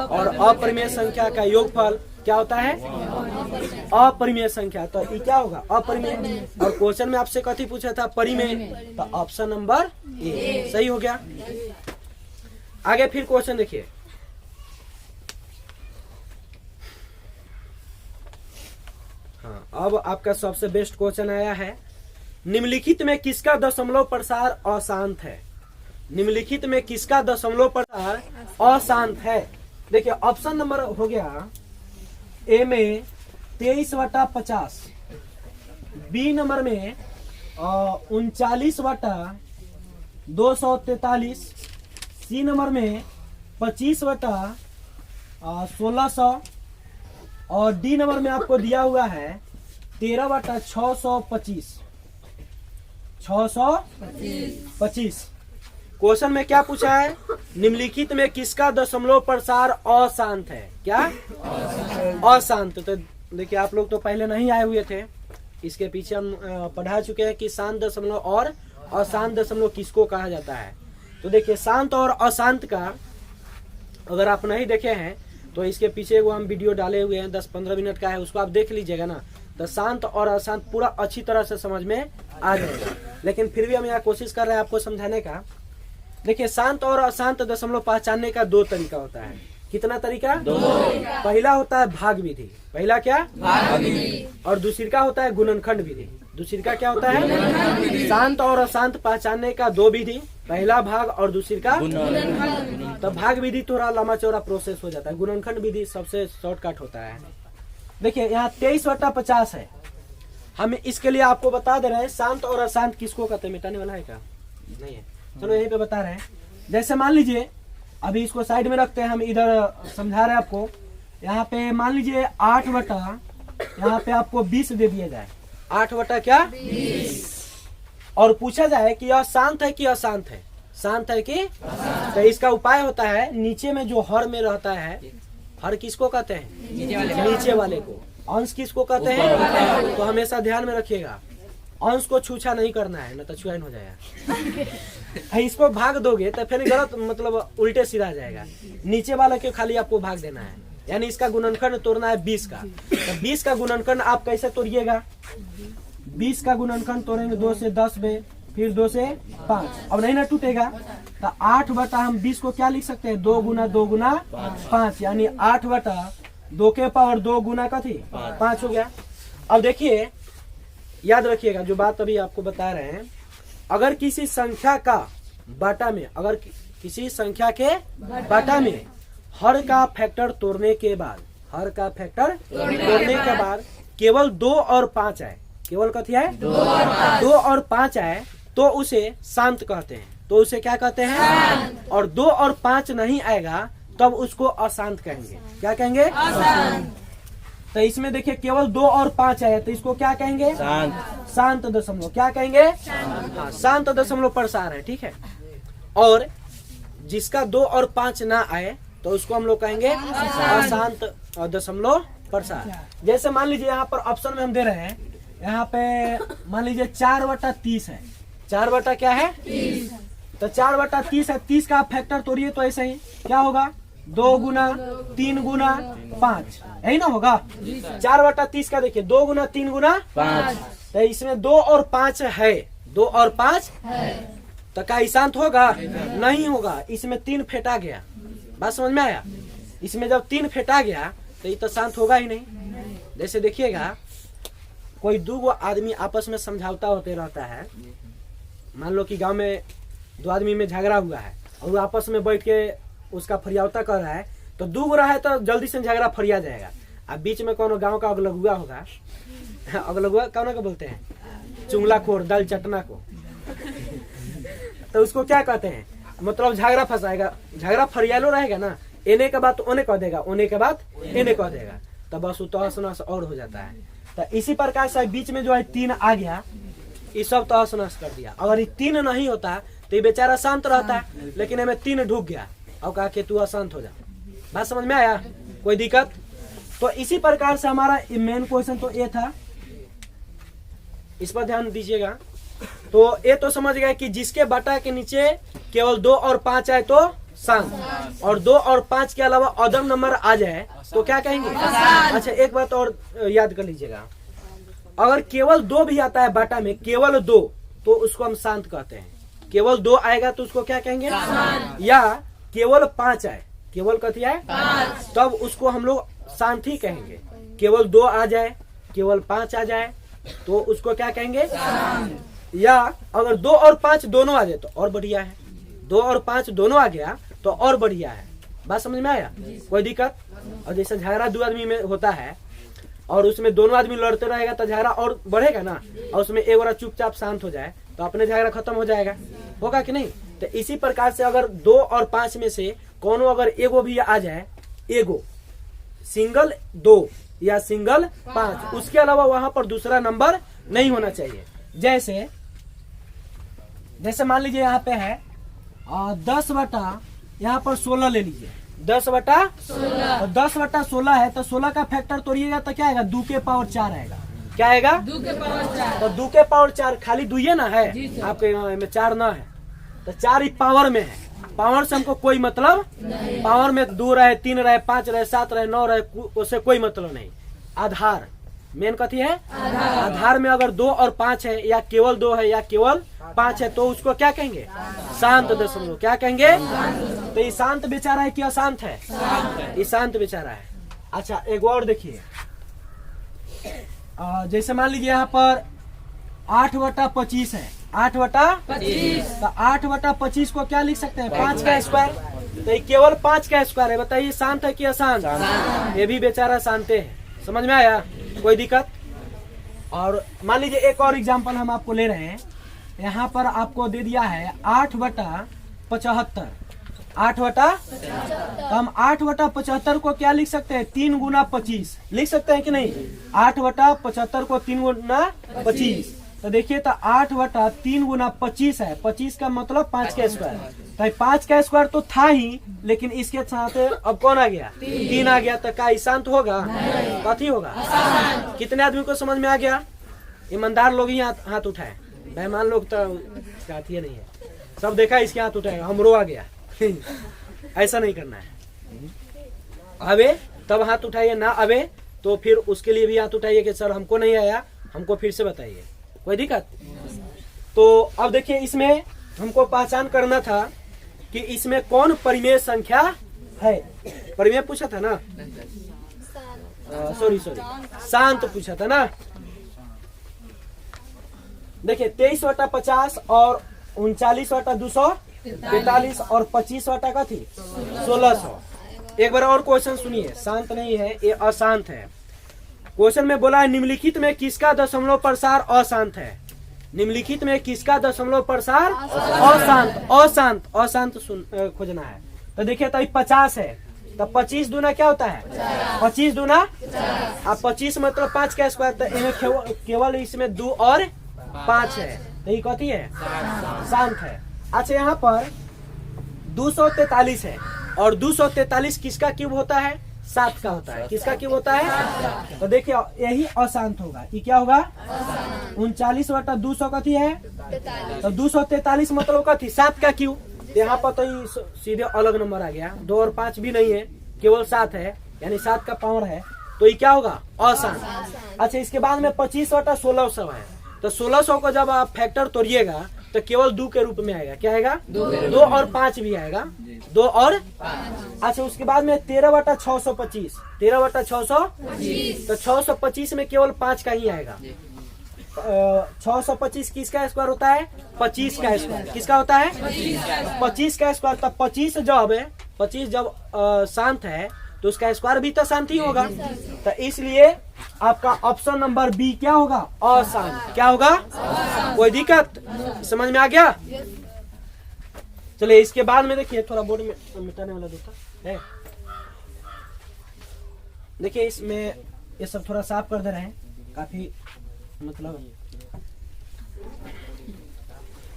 और अपरिमेय संख्या का योगफल क्या होता है? अपरिमेय संख्या। तो ये क्या होगा? अपरिमेय। और क्वेश्चन में आपसे कथी पूछा था? परिमेय। तो ऑप्शन नंबर ए सही हो गया। आगे फिर क्वेश्चन देखिए, हाँ अब आपका सबसे बेस्ट क्वेश्चन आया है, निम्नलिखित में किसका दशमलव प्रसार अशांत है? निम्नलिखित में किसका दशमलव प्रसार अशांत है? देखिए ऑप्शन नंबर हो गया ए में 23/50, बी नंबर में 39/243, सी नंबर में 25/1600 और डी नंबर में आपको दिया हुआ है 13/625। 625। क्वेश्चन में क्या पूछा है? निम्नलिखित में किसका दशमलव प्रसार अशांत है? क्या अशांत? तो देखिए आप लोग तो पहले नहीं आए हुए थे, इसके पीछे हम पढ़ा चुके हैं कि शांत दशमलव और अशांत दशमलव किसको कहा जाता है। तो देखिए शांत और अशांत का अगर आप नहीं देखे हैं तो इसके पीछे वो हम वीडियो डाले हुए हैं, 10-15 मिनट का है, उसको आप देख लीजिएगा ना, तो शांत और अशांत पूरा अच्छी तरह से समझ में आ जाएगा। लेकिन फिर भी हम यहाँ कोशिश कर रहे हैं आपको समझाने का। देखिए शांत और अशांत दशमलव पहचानने का 2 तरीका होता है। कितना तरीका? 2। पहला होता है भाग विधि। पहला क्या? भाग विधि। और दूसरी का होता है गुणनखंड विधि। दूसरी का क्या होता है? शांत और अशांत पहचानने का 2 विधि, पहला भाग और दूसरी का गुणनखंड। तो भाग विधि थोड़ा लंबा चौड़ा प्रोसेस हो जाता है, गुणनखंड विधि सबसे शॉर्टकट होता है। देखिए यहाँ 23/50 है, हम इसके लिए आपको बता दे रहे हैं शांत और अशांत किसको कहते हैं। मिटाने वाला है क्या? नहीं है, चलो यहीं पे बता रहे हैं। जैसे मान लीजिए अभी इसको साइड में रखते हैं, हम इधर समझा रहे हैं आपको। यहाँ पे मान लीजिए 8/, यहाँ पे आपको 20 दे दिया जाए, 8/ क्या? 20। और पूछा जाए कि यह शांत है कि अशांत है? शांत है कि? तो इसका उपाय होता है, नीचे में जो हर में रहता है, हर किसको कहते हैं? नीचे वाले को। अंश किसको कहते हैं? तो हमेशा ध्यान में रखिएगा, अंश को छूछा नहीं करना है, न तो छुआइन हो जाएगा। इसको भाग दोगे तो फिर गलत मतलब उल्टे सीधा जाएगा। नीचे वाला के खाली आपको भाग देना है, यानी इसका गुणनखंड तोड़ना है 20 का। तो 20 का गुणनखंड आप कैसे तोड़िएगा? 20 का गुणनखंड तोड़ेंगे 2 से 10 में, फिर 2 से 5, अब नहीं ना टूटेगा। तो 8 बटा हम 20 को क्या लिख सकते हैं, 2 गुना 2 गुना 5, यानी 8 बटा 2 के पावर 2 गुना का थी 5 हो गया। अब देखिए याद रखिएगा जो बात अभी आपको बता रहे हैं, अगर किसी संख्या का बाटा में, अगर किसी संख्या के बाटा में हर का फैक्टर तोड़ने के बाद, हर का फैक्टर तोड़ने के बाद केवल 2 और 5 आए, केवल कथी है 2 और 5 आए, तो उसे शांत कहते हैं। तो उसे क्या कहते हैं, और 2 और 5 नहीं आएगा तब उसको अशांत कहेंगे। क्या कहेंगे, अशांत। तो इसमें देखिए केवल 2 और 5 आए, तो इसको क्या कहेंगे, शांत दशमलव। क्या कहेंगे, हाँ, शांत दशमलव प्रसार है, ठीक है। और जिसका 2 और 5 ना आए तो उसको हम लोग कहेंगे अशांत दशमलव प्रसार। जैसे मान लीजिए यहाँ पर ऑप्शन में हम दे रहे हैं, यहाँ पे मान लीजिए 4 बटा 30 है, 4 बटा क्या है 30, तो 4 बटा 30 है, 30 का फैक्टर तोड़िए तो ऐसे ही क्या होगा, 2 गुना 3 गुना 5, यही ना होगा। 4 बटा 30 का देखिए 2 गुना 3 गुना 5, तो इसमें 2 और 5 है, 2 और 5 है, तो क्या शांत होगा, नहीं होगा। इसमें 3 फेंटा गया, बात समझ में आया। इसमें जब 3 फेंटा गया तो ये तो शांत होगा ही नहीं। जैसे देखिएगा कोई 2 आदमी आपस में समझौता होते रहता है, मान लो कि गांव में 2 आदमी में झगड़ा हुआ है और वो आपस में बैठ के उसका फरियावता कर रहा है, तो 2 रहा है तो जल्दी से झगड़ा फरिया जाएगा। अब बीच में कौन गांव का अगलगुआ होगा, अगलगुआ कौन को बोलते हैं, चुंगलाखोर, दल चटना को, तो उसको क्या कहते हैं, मतलब झगड़ा फंसाएगा, झगड़ा फरियालो रहेगा ना, एने के बाद तो ओने कह देगा, ओने के बाद एने कह देगा, तो बस तहस नहस और हो जाता है। तो इसी प्रकार से बीच में जो है 3 आ गया, ये सब तहस नहस कर दिया। अगर ये 3 नहीं होता तो ये बेचारा शांत रहता, लेकिन हमें 3 ढूक गया और कहा कि तू अशांत हो जा। बात समझ में आया, कोई दिक्कत। तो इसी प्रकार से हमारा मेन क्वेश्चन तो ये था, इस पर ध्यान दीजिएगा। तो ये तो समझ गए कि जिसके बटा के नीचे केवल 2 और 5 आए तो शांत, और 2 और 5 के अलावा अदर नंबर आ जाए तो क्या कहेंगे। अच्छा एक बात और याद कर लीजिएगा, अगर केवल 2 भी आता है बाटा में, केवल 2, तो उसको हम शांत कहते हैं। केवल 2 आएगा तो उसको क्या कहेंगे, या केवल 5 आए, केवल कथी आए 5, तब उसको हम लोग शांत ही कहेंगे। केवल 2 आ जाए, केवल 5 आ जाए तो उसको क्या कहेंगे, या अगर 2 और 5 दोनों आ जाए तो और बढ़िया है, 2 और 5 दोनों आ गया तो और बढ़िया है। बात समझ में आया, कोई दिक्कत। और जैसे झगड़ा 2 आदमी में होता है और उसमें दोनों आदमी लड़ते रहेगा तो झगड़ा और बढ़ेगा ना, और उसमें एक बार चुपचाप शांत हो जाए तो अपने झगड़ा खत्म हो जाएगा, होगा कि नहीं। तो इसी प्रकार से अगर 2 और 5 में से कोनो अगर एगो भी आ जाए, एगो सिंगल 2 या सिंगल 5, उसके अलावा वहां पर दूसरा नंबर नहीं होना चाहिए। जैसे मान लीजिए यहाँ पे है 10 बटा यहाँ पर 16 ले लीजिए, 10 बटा 16, और 10 बटा 16 है तो 16 का फैक्टर तोड़िएगा तो क्या आएगा, 2 के पावर 4 आएगा। क्या आएगा, 2 के पावर 4। तो 2 के पावर 4 खाली 2 ही ना है, आपके में 4 ना है, तो 4 ही पावर में है। पावर से हमको कोई मतलब नहीं, पावर में 2 रहे, 3 रहे, 5 रहे, 7 रहे, 9 रहे, उससे कोई मतलब नहीं। आधार मेन कथी है, आधार में अगर 2 और 5 है, या केवल 2 है या केवल 5 है, तो उसको क्या कहेंगे, शांत दशमलव। क्या कहेंगे, तो ये शांत बेचारा है कि अशांत है, ये शांत बेचारा है। अच्छा एक और देखिए, जैसे मान लीजिए यहाँ पर 8 बटा 25 है, 8 बटा 25, तो 8 बटा 25 को क्या लिख सकते हैं, 5 का स्क्वायर। तो ये केवल 5 का स्क्वायर है, बताइए शांत है कि अशांत। ये भी बेचारा शांत है, समझ में आया, कोई दिक्कत। और मान लीजिए एक और एग्जांपल हम आपको ले रहे हैं, यहाँ पर आपको दे दिया है 8 बटा 75, 8 बटा, तो हम 8 बटा 75 को क्या लिख सकते हैं, 3 गुना 25 लिख सकते हैं कि नहीं। 8 बटा 75 को 3 गुना 25, तो देखिए तो 8 बटा 3 गुना 25 है, 25 का मतलब 5 का स्क्वायर। तो 5 का स्क्वायर तो था ही, लेकिन इसके साथ अब कौन आ गया, 3 आ गया, तो क्या शांत होगा, कथी होगा, कितने आदमी को समझ में आ गया। ईमानदार लोग ही हाथ उठाए, बेईमान लोग तो नहीं है, सब देखा इसके हाथ उठाएगा, हमरो आ गया। ऐसा नहीं करना है, आवे तब हाथ उठाइए, ना आवे तो फिर उसके लिए भी हाथ उठाइए कि सर हमको नहीं आया, हमको फिर से बताइए, कोई दिक्कत? तो अब देखिए इसमें हमको पहचान करना था कि इसमें कौन परिमेय संख्या है। परिमेय पूछा था ना, सॉरी शांत पूछा था ना। देखिए 23/50 और 39/243 और 25 का थी 1600। एक बार और क्वेश्चन सुनिए, शांत नहीं है ये अशांत है। क्वेश्चन में बोला है निम्नलिखित में किसका दशमलव प्रसार अशांत है। निम्नलिखित में किसका दशमलव प्रसार अशांत खोजना है। तो देखिए तो 50 है, तो 25 दूना क्या होता है 25 दूना, अब 25 मतलब 5 का स्क्वायर, तो इन्हें केवल इसमें 2 और 5 है, तो ये कथी है शांत है। अच्छा यहाँ पर 243 है और 243 किसका क्यूब होता है 7 का होता है। किसका क्यूब होता है? तो देखिए यही अशांत होगा। ये क्या होगा 39/200 कथी है, तो 243 मतलब कथी 7 का क्यूब। यहाँ पर तो ये सीधे अलग नंबर आ गया, 2 और 5 भी नहीं है, केवल 7 है, यानी 7 का पावर है, तो ये क्या होगा अशांत। अच्छा इसके बाद में 25/1600 है, तो 1600 को जब आप फैक्टर तोड़िएगा तो केवल 2 के रूप में आएगा। क्या आएगा 2 और 5 भी आएगा, 2 और 5। अच्छा उसके बाद में 13/625, 13/625, तो 625 में केवल 5 का ही आएगा। 625 किसका स्क्वायर होता है 25 का स्क्वायर। किसका होता है 25 का स्क्वायर। तो 25 जब शांत है तो उसका स्क्वायर भी तो शांत ही होगा। तो इसलिए आपका ऑप्शन नंबर बी क्या होगा अशांत। क्या होगा कोई दिक्कत समझ में आ गया? चलिए इसके बाद में देखिए थोड़ा बोर्ड में मिटाने वाला दूसरा है। देखिए इसमें ये सब थोड़ा साफ कर दे रहे हैं काफी, मतलब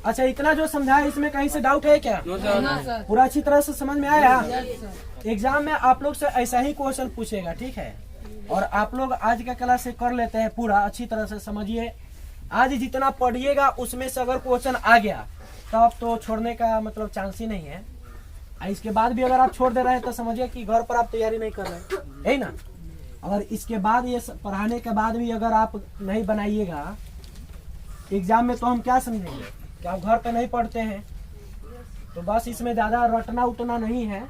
अच्छा इतना जो समझाया इसमें कहीं से डाउट है क्या? पूरा अच्छी तरह से समझ में आया? एग्जाम में आप लोग से ऐसा ही क्वेश्चन पूछेगा, ठीक है? और आप लोग आज का क्लास से कर लेते हैं पूरा अच्छी तरह से समझिए। आज जितना पढ़िएगा उसमें से अगर क्वेश्चन आ गया तब तो छोड़ने का मतलब चांस ही नहीं है। इसके बाद भी अगर आप छोड़ दे रहे हैं तो समझिए कि घर पर आप तैयारी नहीं कर रहे हैं, है ना? अगर इसके बाद ये पढ़ाने के बाद भी अगर आप नहीं बनाइएगा एग्जाम में तो हम क्या समझेंगे कि आप घर पे नहीं पढ़ते हैं। तो बस इसमें ज्यादा रटना उठना नहीं है,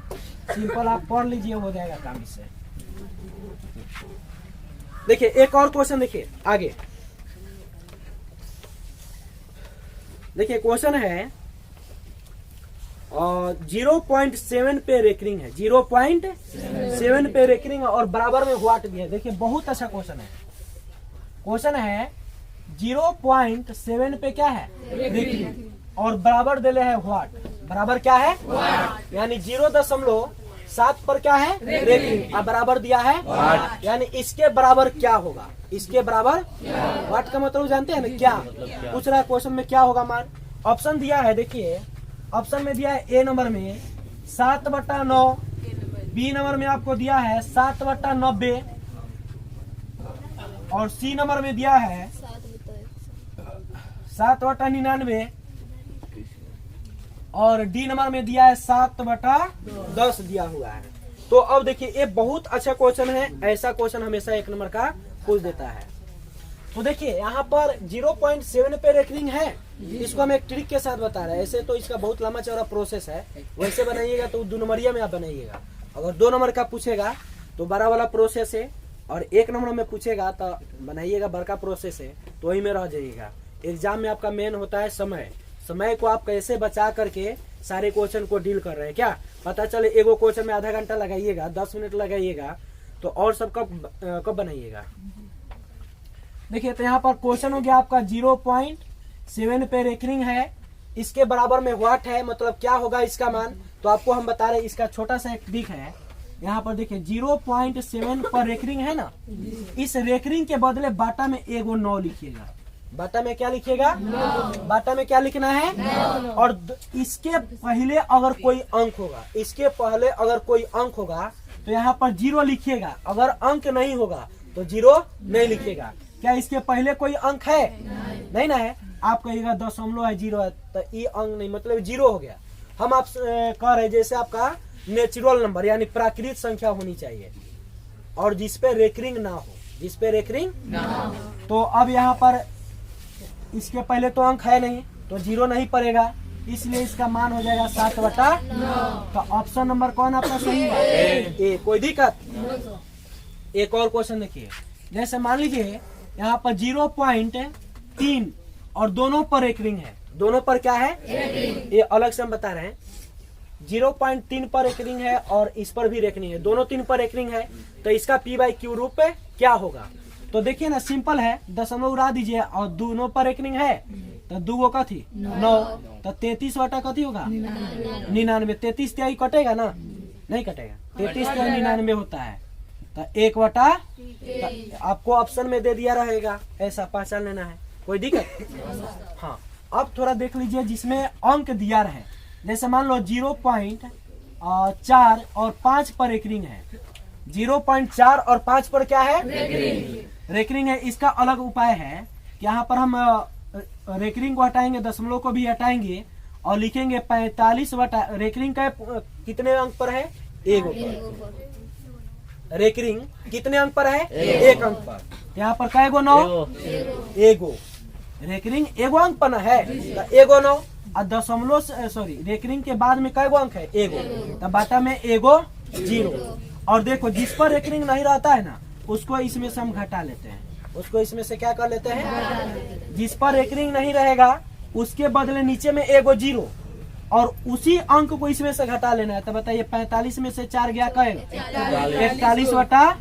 सिंपल आप पढ़ लीजिए हो जाएगा काम इससे। देखिए एक और क्वेश्चन देखिए आगे। देखिए क्वेश्चन है 0.7 पे रेकरिंग है, 0.7 पे रेकरिंग और बराबर में व्हाट भी है। देखिए बहुत अच्छा क्वेश्चन है। क्वेश्चन है 0.7 पे क्या है रेकरिंग और बराबर दिले है व्हाट। बराबर क्या है यानी 0.7 पर क्या है रेकरिंग और बराबर दिया है यानी इसके बराबर क्या होगा। इसके बराबर व्हाट का मतलब जानते हैं ना क्या पूछ रहा है क्वेश्चन में, क्या होगा मान। ऑप्शन दिया है, देखिए ऑप्शन में दिया है ए नंबर में 7/9, बी नंबर में आपको दिया है 7/90 और सी नंबर में दिया है 7/99 और डी नंबर में दिया है 7/10 दिया हुआ है। तो अब देखिए ये बहुत अच्छा क्वेश्चन है, ऐसा क्वेश्चन हमेशा 1 नंबर का पूछ देता है। तो देखिए यहाँ पर 0.7 पे रेकरिंग है, इसको हम एक ट्रिक के साथ बता रहे हैं। ऐसे तो इसका बहुत लंबा चौड़ा प्रोसेस है, वैसे बनाइएगा तो 2 नंबरिया में आप बनाइएगा। अगर 2 नंबर का पूछेगा तो बड़ा वाला प्रोसेस है और 1 नंबर में पूछेगा तो बनाइएगा बड़का प्रोसेस है, तो वही में रह जाइएगा। एग्जाम में आपका मेन होता है समय को आप कैसे बचा करके सारे क्वेश्चन को डील कर रहे हैं। क्या पता चले एगो क्वेश्चन में आधा घंटा लगाइएगा 10 मिनट लगाइएगा तो और सब कब बनाइएगा। देखिए तो यहाँ पर क्वेश्चन हो गया आपका 0.7 पे रेकरिंग है, इसके बराबर में व्हाट है, मतलब क्या होगा इसका मान। तो आपको हम बता रहे हैं इसका छोटा सा एक ट्रिक है। यहाँ पर देखिए 0.7 पर रेकरिंग है ना, इस रेकरिंग के बदले बाटा में एगो 9 लिखिएगा। बाटा में क्या लिखिएगा बाटा में क्या लिखना है और इसके पहले अगर कोई अंक होगा, इसके पहले अगर कोई अंक होगा तो यहाँ पर 0 लिखिएगा। अगर अंक नहीं होगा तो 0 नहीं लिखिएगा। क्या इसके पहले कोई अंक है नहीं ना है। आप कहिएगा दशमलव है 0 है तो ये अंक नहीं, मतलब 0 हो गया। हम आप कह रहे जैसे आपका नेचुरल नंबर यानी प्राकृतिक संख्या होनी चाहिए और जिसपे रेकरिंग ना हो, जिसपे रेकरिंग ना हो। तो अब यहाँ पर इसके पहले तो अंक है नहीं तो 0 नहीं पड़ेगा, इसलिए इसका मान हो जाएगा 7/9। तो ऑप्शन नंबर कौन आपका सही है? ए। कोई दिक्कत? एक और क्वेश्चन देखिए, जैसे मान लीजिए यहाँ पर 0.3 और दोनों पर एक रिंग है। दोनों पर क्या है? ये अलग से हम बता रहे हैं। 0.3 पर एक रिंग है और इस पर भी एक रिंग है, दोनों 3 पर एक रिंग है, तो इसका p/q रूप पे क्या होगा? तो देखिए ना, सिंपल है, दशमलव उड़ा दीजिए और दोनों पर एक रिंग है तो 2 कथी 9, तो 33 बटा कथी होगा 99। 33 त्याई कटेगा ना? नहीं कटेगा, 33 त्याई 99 होता है। तो 1 बटा आपको ऑप्शन में दे दिया रहेगा, ऐसा पहचान लेना है। कोई दिक्कत? हाँ, अब थोड़ा देख लीजिए जिसमें अंक दिया रहे, जैसे मान लो 0.4 और 5 पर एक रिंग है। 0.4 और 5 पर क्या है? रेकरिंग है। इसका अलग उपाय है कि यहाँ पर हम रेकरिंग को हटाएंगे, दशमलव को भी हटाएंगे और लिखेंगे 45 बटा रेकरिंग का कितने अंक पर है? 1 पर। रेकरिंग कितने अंक पर है? 1 अंक पर। यहाँ पर क्या 9? 1 रेकरिंग 1 अंक पर है, तो 1 9 और दशमलव सॉरी रेकरिंग के बाद में क्या अंक है? 1, तो बाटा में 1 0। और देखो जिस पर रेकरिंग नहीं रहता है ना, उसको इसमें से हम घटा लेते हैं, उसको इसमें से क्या कर लेते हैं? जिस पर रेकरिंग नहीं रहेगा उसके बदले नीचे में 1 0 और उसी अंक को इसमें से घटा लेना है। तो बताइए 45 में से 4 गया क्या? 41 बटा।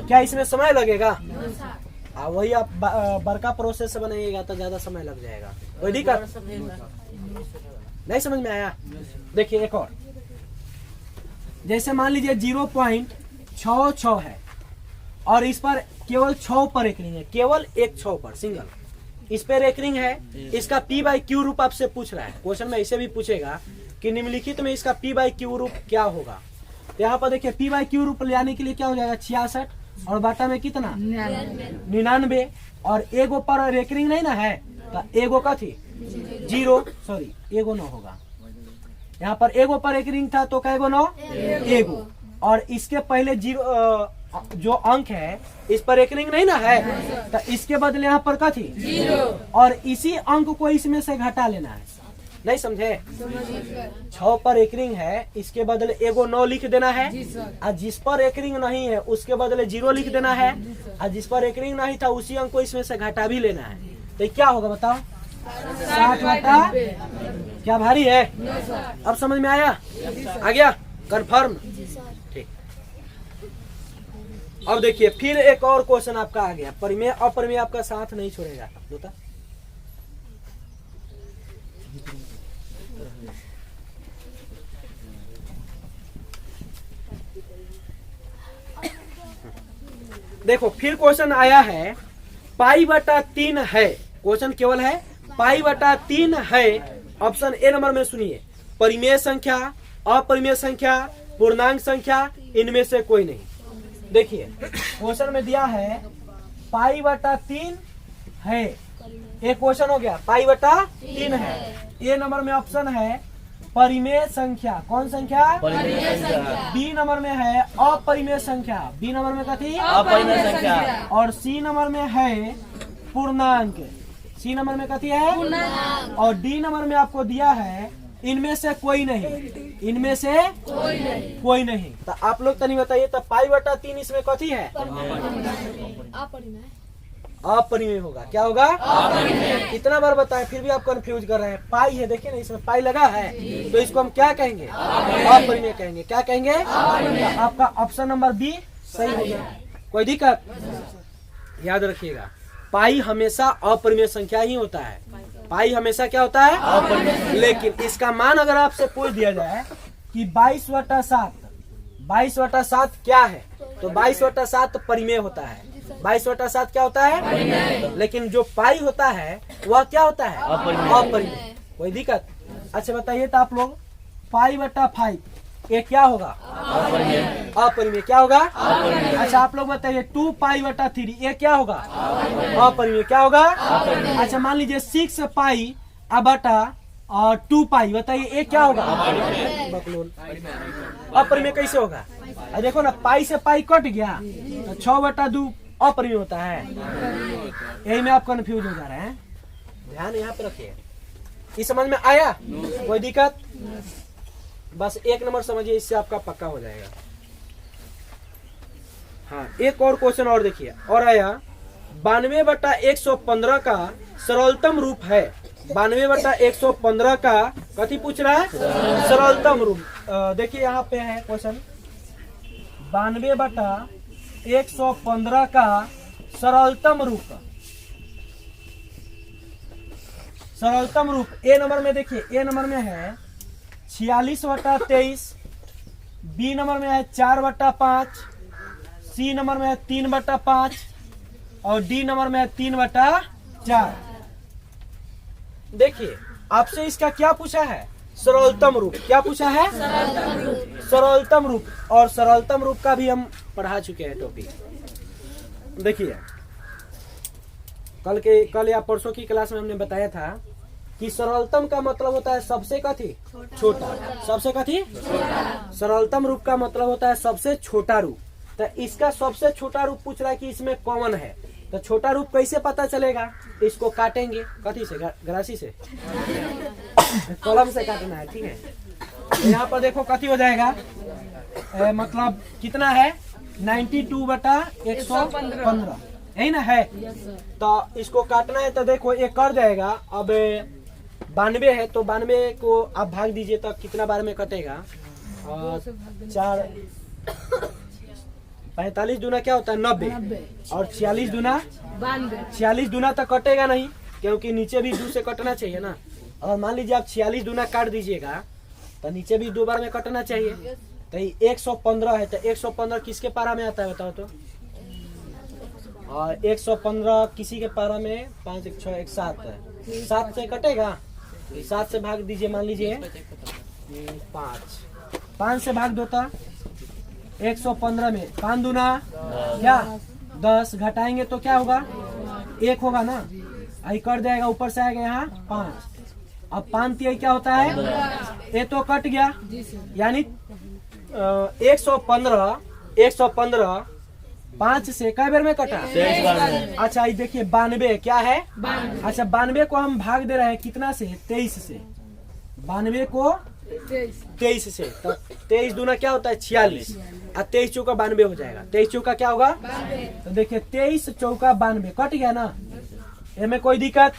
क्या इसमें समय लगेगा? वही आप बड़का प्रोसेस से बनाइएगा तो ज्यादा समय लग जाएगा। कोई दिक्कत नहीं? समझ में आया? देखिए एक और, जैसे मान लीजिए 0.66 है और इस पर केवल 6 पर एक रिंग है, केवल एक 6 पर सिंगल, इस पर एक रिंग है। इसका p/q रूप आपसे पूछ रहा है। क्वेश्चन में ऐसे भी पूछेगा कि निम्नलिखित में इसका p/q रूप क्या होगा। तो यहाँ पर देखिए p/q रूप लाने के लिए क्या हो जाएगा? 66 और बाटा में कितना 99 और 1 पर रेकरिंग नहीं ना है, तो 1 का थी 0 सॉरी 1 9 होगा। यहाँ पर 1 पर एक रिंग था तो क्या 9 1 और इसके पहले 0 जो अंक है इस पर एक रिंग नहीं ना है, तो इसके बदले यहाँ पर क्या थी 0 और इसी अंक को इसमें से घटा लेना है। नहीं समझे? 6 पर एक रिंग है, इसके बदले 1 9 लिख देना है और जिस पर एक रिंग नहीं है उसके बदले 0 लिख देना है और जिस पर एक रिंग नहीं था उसी अंक को इसमें से घटा भी लेना है। तो क्या होगा बताओ? 60 बटा। क्या भारी है? अब समझ में आया? आ गया कंफर्म? ठीक। अब देखिए फिर एक और क्वेश्चन आपका आ गया, परिमेय अपरिमेय आपका साथ नहीं छोड़ेगा। होता देखो फिर क्वेश्चन आया है π/3 है। क्वेश्चन केवल है π/3 है। ऑप्शन ए नंबर में सुनिए, परिमेय संख्या, अपरिमेय संख्या, पूर्णांक संख्या, इनमें से कोई नहीं। देखिए क्वेश्चन में दिया है π/3 है, एक क्वेश्चन हो गया π/3 है। ए नंबर में ऑप्शन है परिमेय संख्या। कौन संख्या? परिमेय संख्या। बी नंबर में है अपरिमेय संख्या। बी नंबर में कथी? अपरिमेय संख्या। और सी नंबर में है पूर्णांक। सी नंबर में कथी है? पूर्णांक। और डी नंबर में आपको दिया है इनमें से कोई नहीं, इनमें से कोई नहीं। तो आप लोग तनी बताइए, तो π/3 इसमें कथी है? अपरिमेय होगा। क्या होगा? अपरिमेय। इतना बार बताएं फिर भी आप कंफ्यूज कर रहे हैं। पाई है, देखिए ना इसमें पाई लगा है, तो इसको हम क्या कहेंगे? अपरिमेय कहेंगे। क्या कहेंगे? तो आपका ऑप्शन नंबर बी सही हो गया। कोई दिक्कत? याद रखिएगा, पाई हमेशा अपरिमेय संख्या ही होता है। पाई हमेशा क्या होता है? अपरिमेय। लेकिन इसका मान अगर आपसे पूछ दिया जाए कि 22/7, 22/7 क्या है, तो 22/7 परिमेय होता है। 22/7 क्या होता है? लेकिन जो पाई होता है वह क्या होता है? अपरिमेय। कोई दिक्कत? अच्छा बताइए तो आप लोग, π/5 ये क्या होगा? अपरिमेय। क्या होगा? अच्छा आप लोग बताइए 2π/3 ये क्या होगा? अपरिमेय। क्या होगा? अच्छा मान लीजिए 6π/2π, बताइए ये क्या होगा? बकलोल। अपरिमेय कैसे होगा? देखो ना, पाई से पाई कट गया तो 6/2 अपरिमेय होता है। यही में आप कंफ्यूज हो जा रहे हैं। ध्यान यहाँ पे रखिए। इस समझ में आया? कोई दिक्कत? बस 1 नंबर समझिए, इससे आपका पक्का हो जाएगा। हाँ, एक और क्वेश्चन और देखिए, और आया 92/115 का सरलतम रूप है। 92/115 का कथी पूछ रहा है? सरलतम रूप। देखिए यहाँ पे है क्वेश्चन, 92/115 का सरलतम रूप। सरलतम रूप ए नंबर में देखिए, ए नंबर में है 46/23, बी नंबर में है 4/5, सी नंबर में है 3/5 और डी नंबर में है 3/4। देखिए आपसे इसका क्या पूछा है? सरलतम रूप। क्या पूछा है? सरलतम रूप। और सरलतम रूप का भी हम पढ़ा चुके हैं टॉपिक। देखिए कल या परसों की क्लास में हमने बताया था कि सरलतम का मतलब होता है सबसे कथी? छोटा। सबसे कथी? सरलतम रूप का मतलब होता है सबसे छोटा रूप। तो इसका सबसे छोटा रूप पूछ रहा है कि इसमें कॉमन है, तो छोटा रूप कैसे पता चलेगा? इसको काटेंगे कथी से? गरासी से, कलम से काटना है, ठीक है। तो यहाँ पर देखो कथी हो जाएगा, मतलब कितना है? 92/115, यही ना है। तो इसको काटना है, तो देखो ये कर जाएगा। अब 92 है, तो 92 को आप भाग दीजिए, तो कितना बार में कटेगा? 4 45 दूना क्या होता है? 90। और 46 दूना 92। 46 दूना तो कटेगा नहीं, क्योंकि नीचे भी 2 से कटना चाहिए ना। और मान लीजिए आप 46 दूना काट दीजिएगा, तो नीचे भी 2 बार में कटना चाहिए। तो 115 है, तो 115 किसके पारा में आता है बताओ तो? और 115 किसी के पारा में 5 1 6 1 7 है। 7 से कटेगा, 7 से भाग दीजिए, मान लीजिए 5 से भाग दो तो 115 में 5 दूना क्या? 10, घटाएंगे तो क्या होगा? 1 होगा ना। आई कट जाएगा, ऊपर से आएगा यहाँ 5। अब 5 3 क्या होता है? ये तो कट गया, यानी 115 5 से कई बार में कटा? अच्छा ये देखिए 92 क्या है? अच्छा 92 को हम भाग दे रहे हैं कितना से? 23 से। 92 को 23 से, तो 23 दूना क्या होता है? 46। और 23 चौका 92 हो जाएगा। 23 चौका क्या होगा? तो देखिए 23 चौका 92 कट गया ना। इसमें कोई दिक्कत?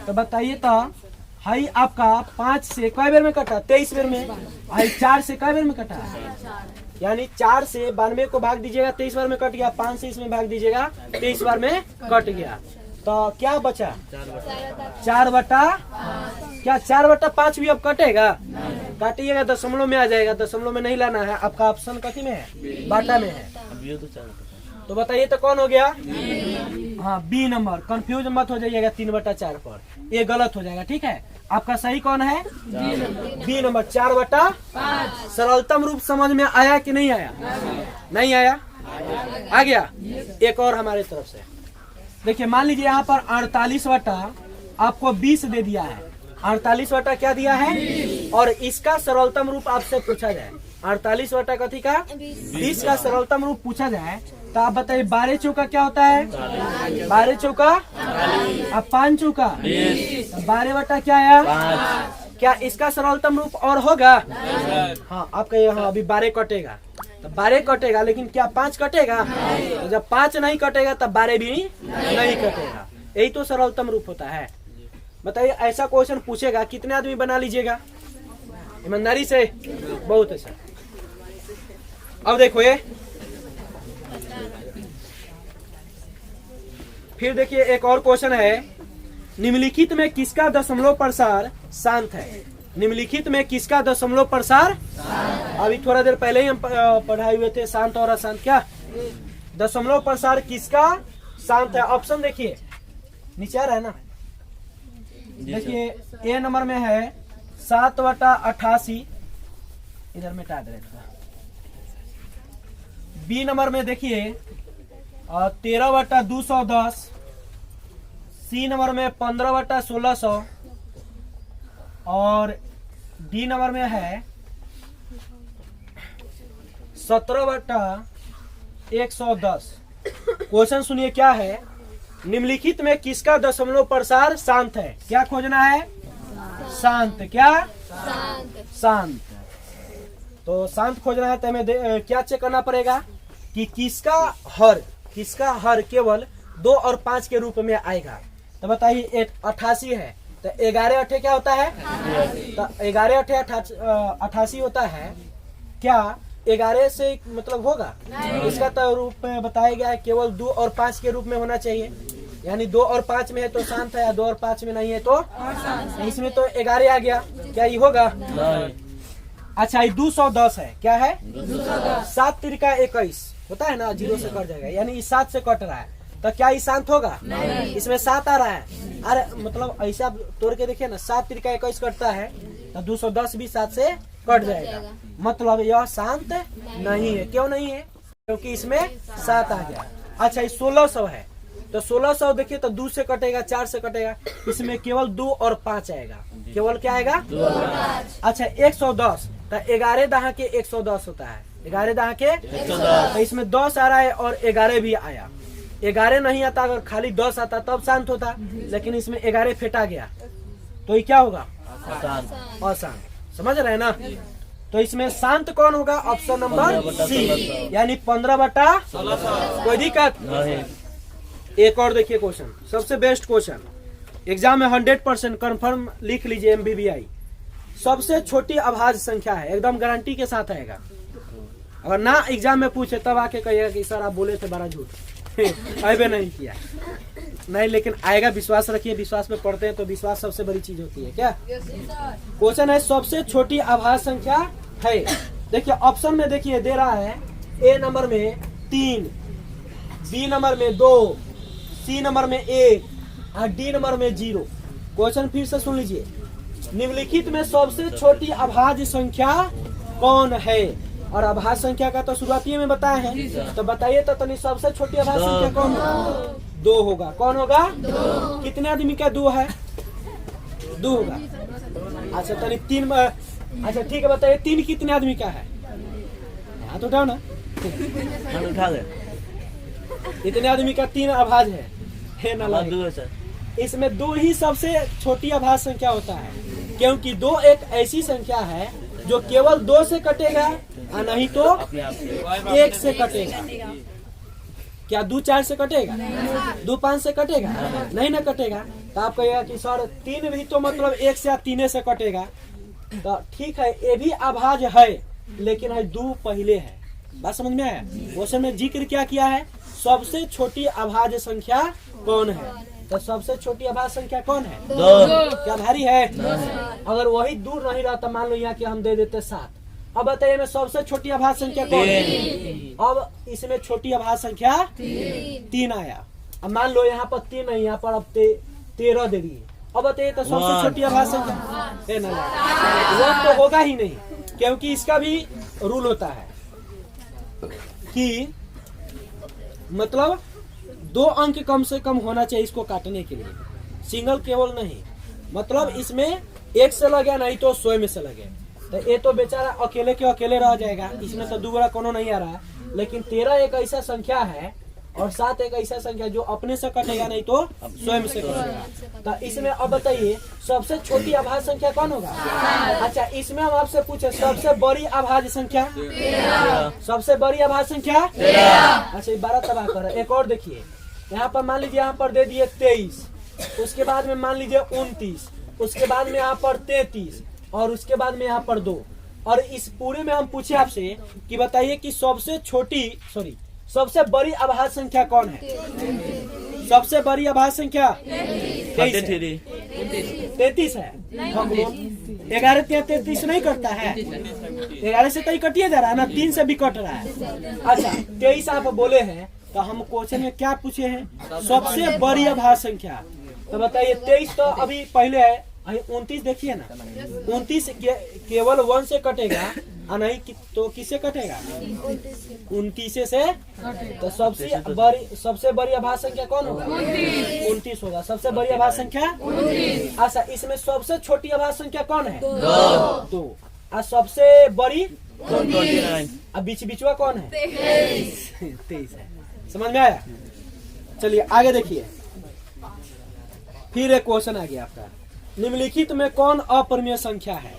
तो बताइए तो, हाई आपका 5 से कई बार में कटा? 23 बार में। हाई 4 से कई बार में कटा? यानी 4 से 92 को भाग दीजिएगा, 23 बार में कट गया। 5 से इसमें भाग दीजिएगा, 23 बार में कट गया। तो क्या बचा? 4/5 भी अब कटेगा? काटिएगा दशमलव में आ जाएगा। दशमलव में नहीं लाना है। आपका ऑप्शन कथी में है? बाटा में है। तो बताइए तो कौन हो गया? हाँ, बी नंबर। कंफ्यूज मत हो जाइएगा 3/4 पर, ये गलत हो जाएगा, ठीक है। आपका सही कौन है? B number, 4/5। सरलतम रूप समझ में आया कि नहीं आया? नहीं आया? आ गया। एक और हमारे तरफ से देखिए, मान लीजिए यहाँ पर 48 आपको 20 दे दिया है। 48 क्या दिया है? और इसका सरलतम रूप आपसे पूछा जाए, 48 कथी का? 20 का सरलतम रूप पूछा जाए, तो आप बताइए 12 चौका क्या होता है? 12 चौका, अब 5 चौका 12 क्या आया? क्या इसका सरलतम रूप और होगा? हाँ, आपका यहाँ अभी 12 कटेगा, तो 12 कटेगा, लेकिन क्या 5 कटेगा? तो जब 5 नहीं कटेगा तब 12 भी नहीं कटेगा। यही तो सरलतम रूप होता है। बताइए ऐसा क्वेश्चन पूछेगा, कितने आदमी बना लीजिएगा ईमानदारी से? बहुत अच्छा। अब देखो ये फिर देखिए, एक और क्वेश्चन है, निम्नलिखित में किसका दशमलव प्रसार शांत है? निम्नलिखित में किसका दशमलव प्रसार? अभी थोड़ा देर पहले ही हम पढ़ाए हुए थे, शांत और अशांत। क्या दशमलव प्रसार किसका शांत है? ऑप्शन देखिए नीचे आ रहा है ना। देखिए ए नंबर में है 7/88, इधर मिटा दे। बी नंबर में देखिए 13/210, सी नंबर में 15/1600 और डी नंबर में है 17/110। क्वेश्चन सुनिए क्या है निम्नलिखित में किसका दशमलव प्रसार शांत है? क्या खोजना है? शांत। क्या? शांत। तो शांत खोजना है तो हमें क्या चेक करना पड़ेगा कि किसका हर केवल 2 और 5 के रूप में आएगा। तो बताइए 88 है तो 11 अठे क्या होता है? तो 11 अठे 88 होता है। क्या 11 से मतलब होगा? इसका तो रूप में बताया गया है केवल 2 और 5 के रूप में होना चाहिए, यानी 2 और 5 में है तो शांत है, 2 और 5 में नहीं है तो इसमें तो 11 आ गया। क्या ये होगा? अच्छा ये 210 है। क्या है? 7 तिरका 21 होता है ना, 0 से कट जाएगा, यानी इस 7 से कट रहा है तो क्या ये शांत होगा? इसमें 7 आ रहा है। अरे मतलब ऐसा तोड़ के देखिए ना, 7 तिरका 21 कटता है तो 210 भी 7 से कट जाएगा, मतलब यह शांत नहीं है। क्यों नहीं है? क्योंकि इसमें 7 आ गया। अच्छा ये 1600 है तो 1600 देखिए तो 2 से कटेगा, 4 से कटेगा, इसमें केवल 2 और 5 आएगा। केवल क्या आएगा? 2 और 5। अच्छा 110 तो 11 दहा के 110 होता है, 11 दहा के 110 तो इसमें 10 आ रहा है और 11 भी आया। 11 नहीं आता, अगर खाली 10 आता तब शांत होता, लेकिन इसमें 11 फेंटा गया तो ये क्या होगा? अशांत। समझ रहे हैं ना? तो इसमें शांत कौन होगा? ऑप्शन नंबर सी, यानी 15/16। कोई दिक्कत? एक और देखिए क्वेश्चन, सबसे बेस्ट क्वेश्चन एग्जाम में 100% कंफर्म लिख लीजिए। MBBI सबसे छोटी अभाज्य संख्या है, एकदम गारंटी के साथ आएगा। अगर ना एग्जाम में पूछे तब आके कहिएगा कि सर आप बोले थे बड़ा झूठ अबे नहीं किया नहीं, लेकिन आएगा, विश्वास रखिए। विश्वास में पढ़ते हैं तो विश्वास सबसे बड़ी चीज होती है। क्या क्वेश्चन है? सबसे छोटी अभाज्य संख्या है। देखिए ऑप्शन में देखिए दे रहा है ए नंबर में 3, बी नंबर में 2, सी नंबर में 1 और डी नंबर में 0। क्वेश्चन फिर से सुन लीजिए, निम्नलिखित में सबसे छोटी अभाज्य संख्या कौन है? और अभाज्य संख्या का तो शुरुआती में बताया है, तो बताइए तो तनी सबसे छोटी अभाज्य संख्या कौन है? 2 होगा। कौन होगा? 2। कितने आदमी का 2 है? 2 होगा। अच्छा तनी 3, अच्छा ठीक है बताइए 3 कितने आदमी का है? हाथ उठाओ ना, उठा दे। इतने आदमी का 3 अभाज्य है ना? 2 है सर। इसमें 2 ही सबसे छोटी अभाज्य संख्या होता है, क्योंकि 2 एक ऐसी संख्या है जो केवल 2 से कटेगा और नहीं तो 1 से कटेगा। क्या 2 4 से कटेगा? 2 5 से कटेगा? नहीं ना कटेगा। तो आप कहिएगा कि सर 3 भी तो मतलब 1 से या 3 से कटेगा। तो ठीक है, ये भी अभाज्य है, लेकिन है 2 पहले है। बात समझ में आया? क्वेश्चन में जिक्र क्या किया है? सबसे छोटी अभाज्य संख्या कौन है? तो सबसे छोटी अभाज्य संख्या कौन है? 2। क्या भारी है? अगर वही दूर नहीं रहता, मान लो यहाँ के हम दे देते 7। अब बताइए में सबसे छोटी अभाज्य संख्या कौन है? अब इसमें छोटी अभाज्य संख्या 3 आया। अब मान लो यहाँ पर 3 नहीं, यहाँ पर अब 13 दे दिए। अब बताइए तो सबसे छोटी अभाज्य संख्या वो तो होगा ही नहीं, क्योंकि इसका भी रूल होता है कि मतलब 2 अंक कम से कम होना चाहिए इसको काटने के लिए, सिंगल केवल नहीं। मतलब इसमें 1 से लगे नहीं तो 100 में से लगे, तो ये तो बेचारा अकेले के अकेले रह जाएगा। इसमें तो दूसरा कोनो नहीं आ रहा। लेकिन 13 एक ऐसा संख्या है और 7 एक ऐसा संख्या जो अपने से कटेगा नहीं तो स्वयं से कटेगा। तो इसमें अब बताइए सबसे छोटी अभाज्य संख्या कौन होगा? अच्छा इसमें हम आपसे पूछे सबसे बड़ी अभाज्य संख्या? सबसे बड़ी अभाज्य संख्या? अच्छा 12 तबाह कर। एक और देखिए, यहाँ पर मान लीजिए यहाँ पर दे दिए 23, उसके बाद में मान लीजिए 29, उसके बाद में यहाँ पर 33 और उसके बाद में यहाँ पर 2। और इस पूरे में हम पूछे आपसे कि बताइए कि सबसे बड़ी अभाज्य संख्या कौन है? सबसे बड़ी अभाज्य संख्या 33 है। हम लोग 11 33 नहीं करता है, 11 से कहीं कटिए जा रहा है ना, 3 से भी कट रहा है। अच्छा 23 आप बोले हैं, तो हम क्वेश्चन में क्या पूछे हैं? सबसे बड़ी अभाज्य संख्या। तो बताइए 23 तो अभी पहले है, 29 देखिए ना, 29 केवल 1 से कटेगा और नहीं तो किससे कटेगा? 29 से। तो सबसे बड़ी अभाज्य संख्या कौन होगा? 29 होगा। सबसे बड़ी अभाज्य संख्या 29। अच्छा इसमें सबसे छोटी अभाज्य संख्या कौन है? 2। और सबसे बड़ी 29। अब बीचवा कौन है? 23 है। समझ में आया? चलिए आगे देखिए, फिर एक क्वेश्चन आ गया आपका, निम्नलिखित में कौन अपरिमेय संख्या है?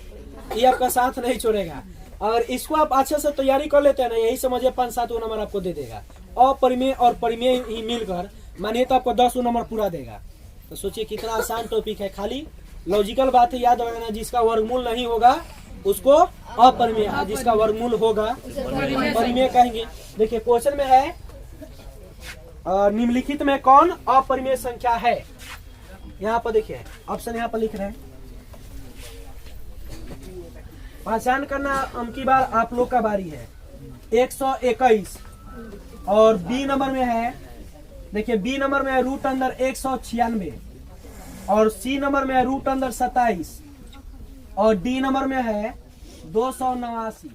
ये आपका साथ नहीं छोड़ेगा। अगर इसको आप अच्छे से तैयारी कर लेते हैं ना, यही समझिए 5-7 नंबर आपको दे देगा। अपरिमेय और परिमेय ही मिलकर मानिए तो आपको 10 नंबर पूरा देगा। तो सोचिए कितना आसान टॉपिक है, खाली लॉजिकल बात है याद रखना। जिसका वर्गमूल नहीं होगा उसको अपरिमेय, जिसका वर्गमूल होगा परिमेय कहेंगे। देखिए क्वेश्चन में है निम्नलिखित में कौन अपरिमेय संख्या है? यहाँ पर देखिए ऑप्शन यहाँ पर लिख रहे हैं, पहचान करना अबकी बार आप लोग का बारी है। 121 और बी नंबर में है, देखिए बी नंबर में है रूट अंदर 196 और सी नंबर में है रूट अंदर 27 और डी नंबर में है 289।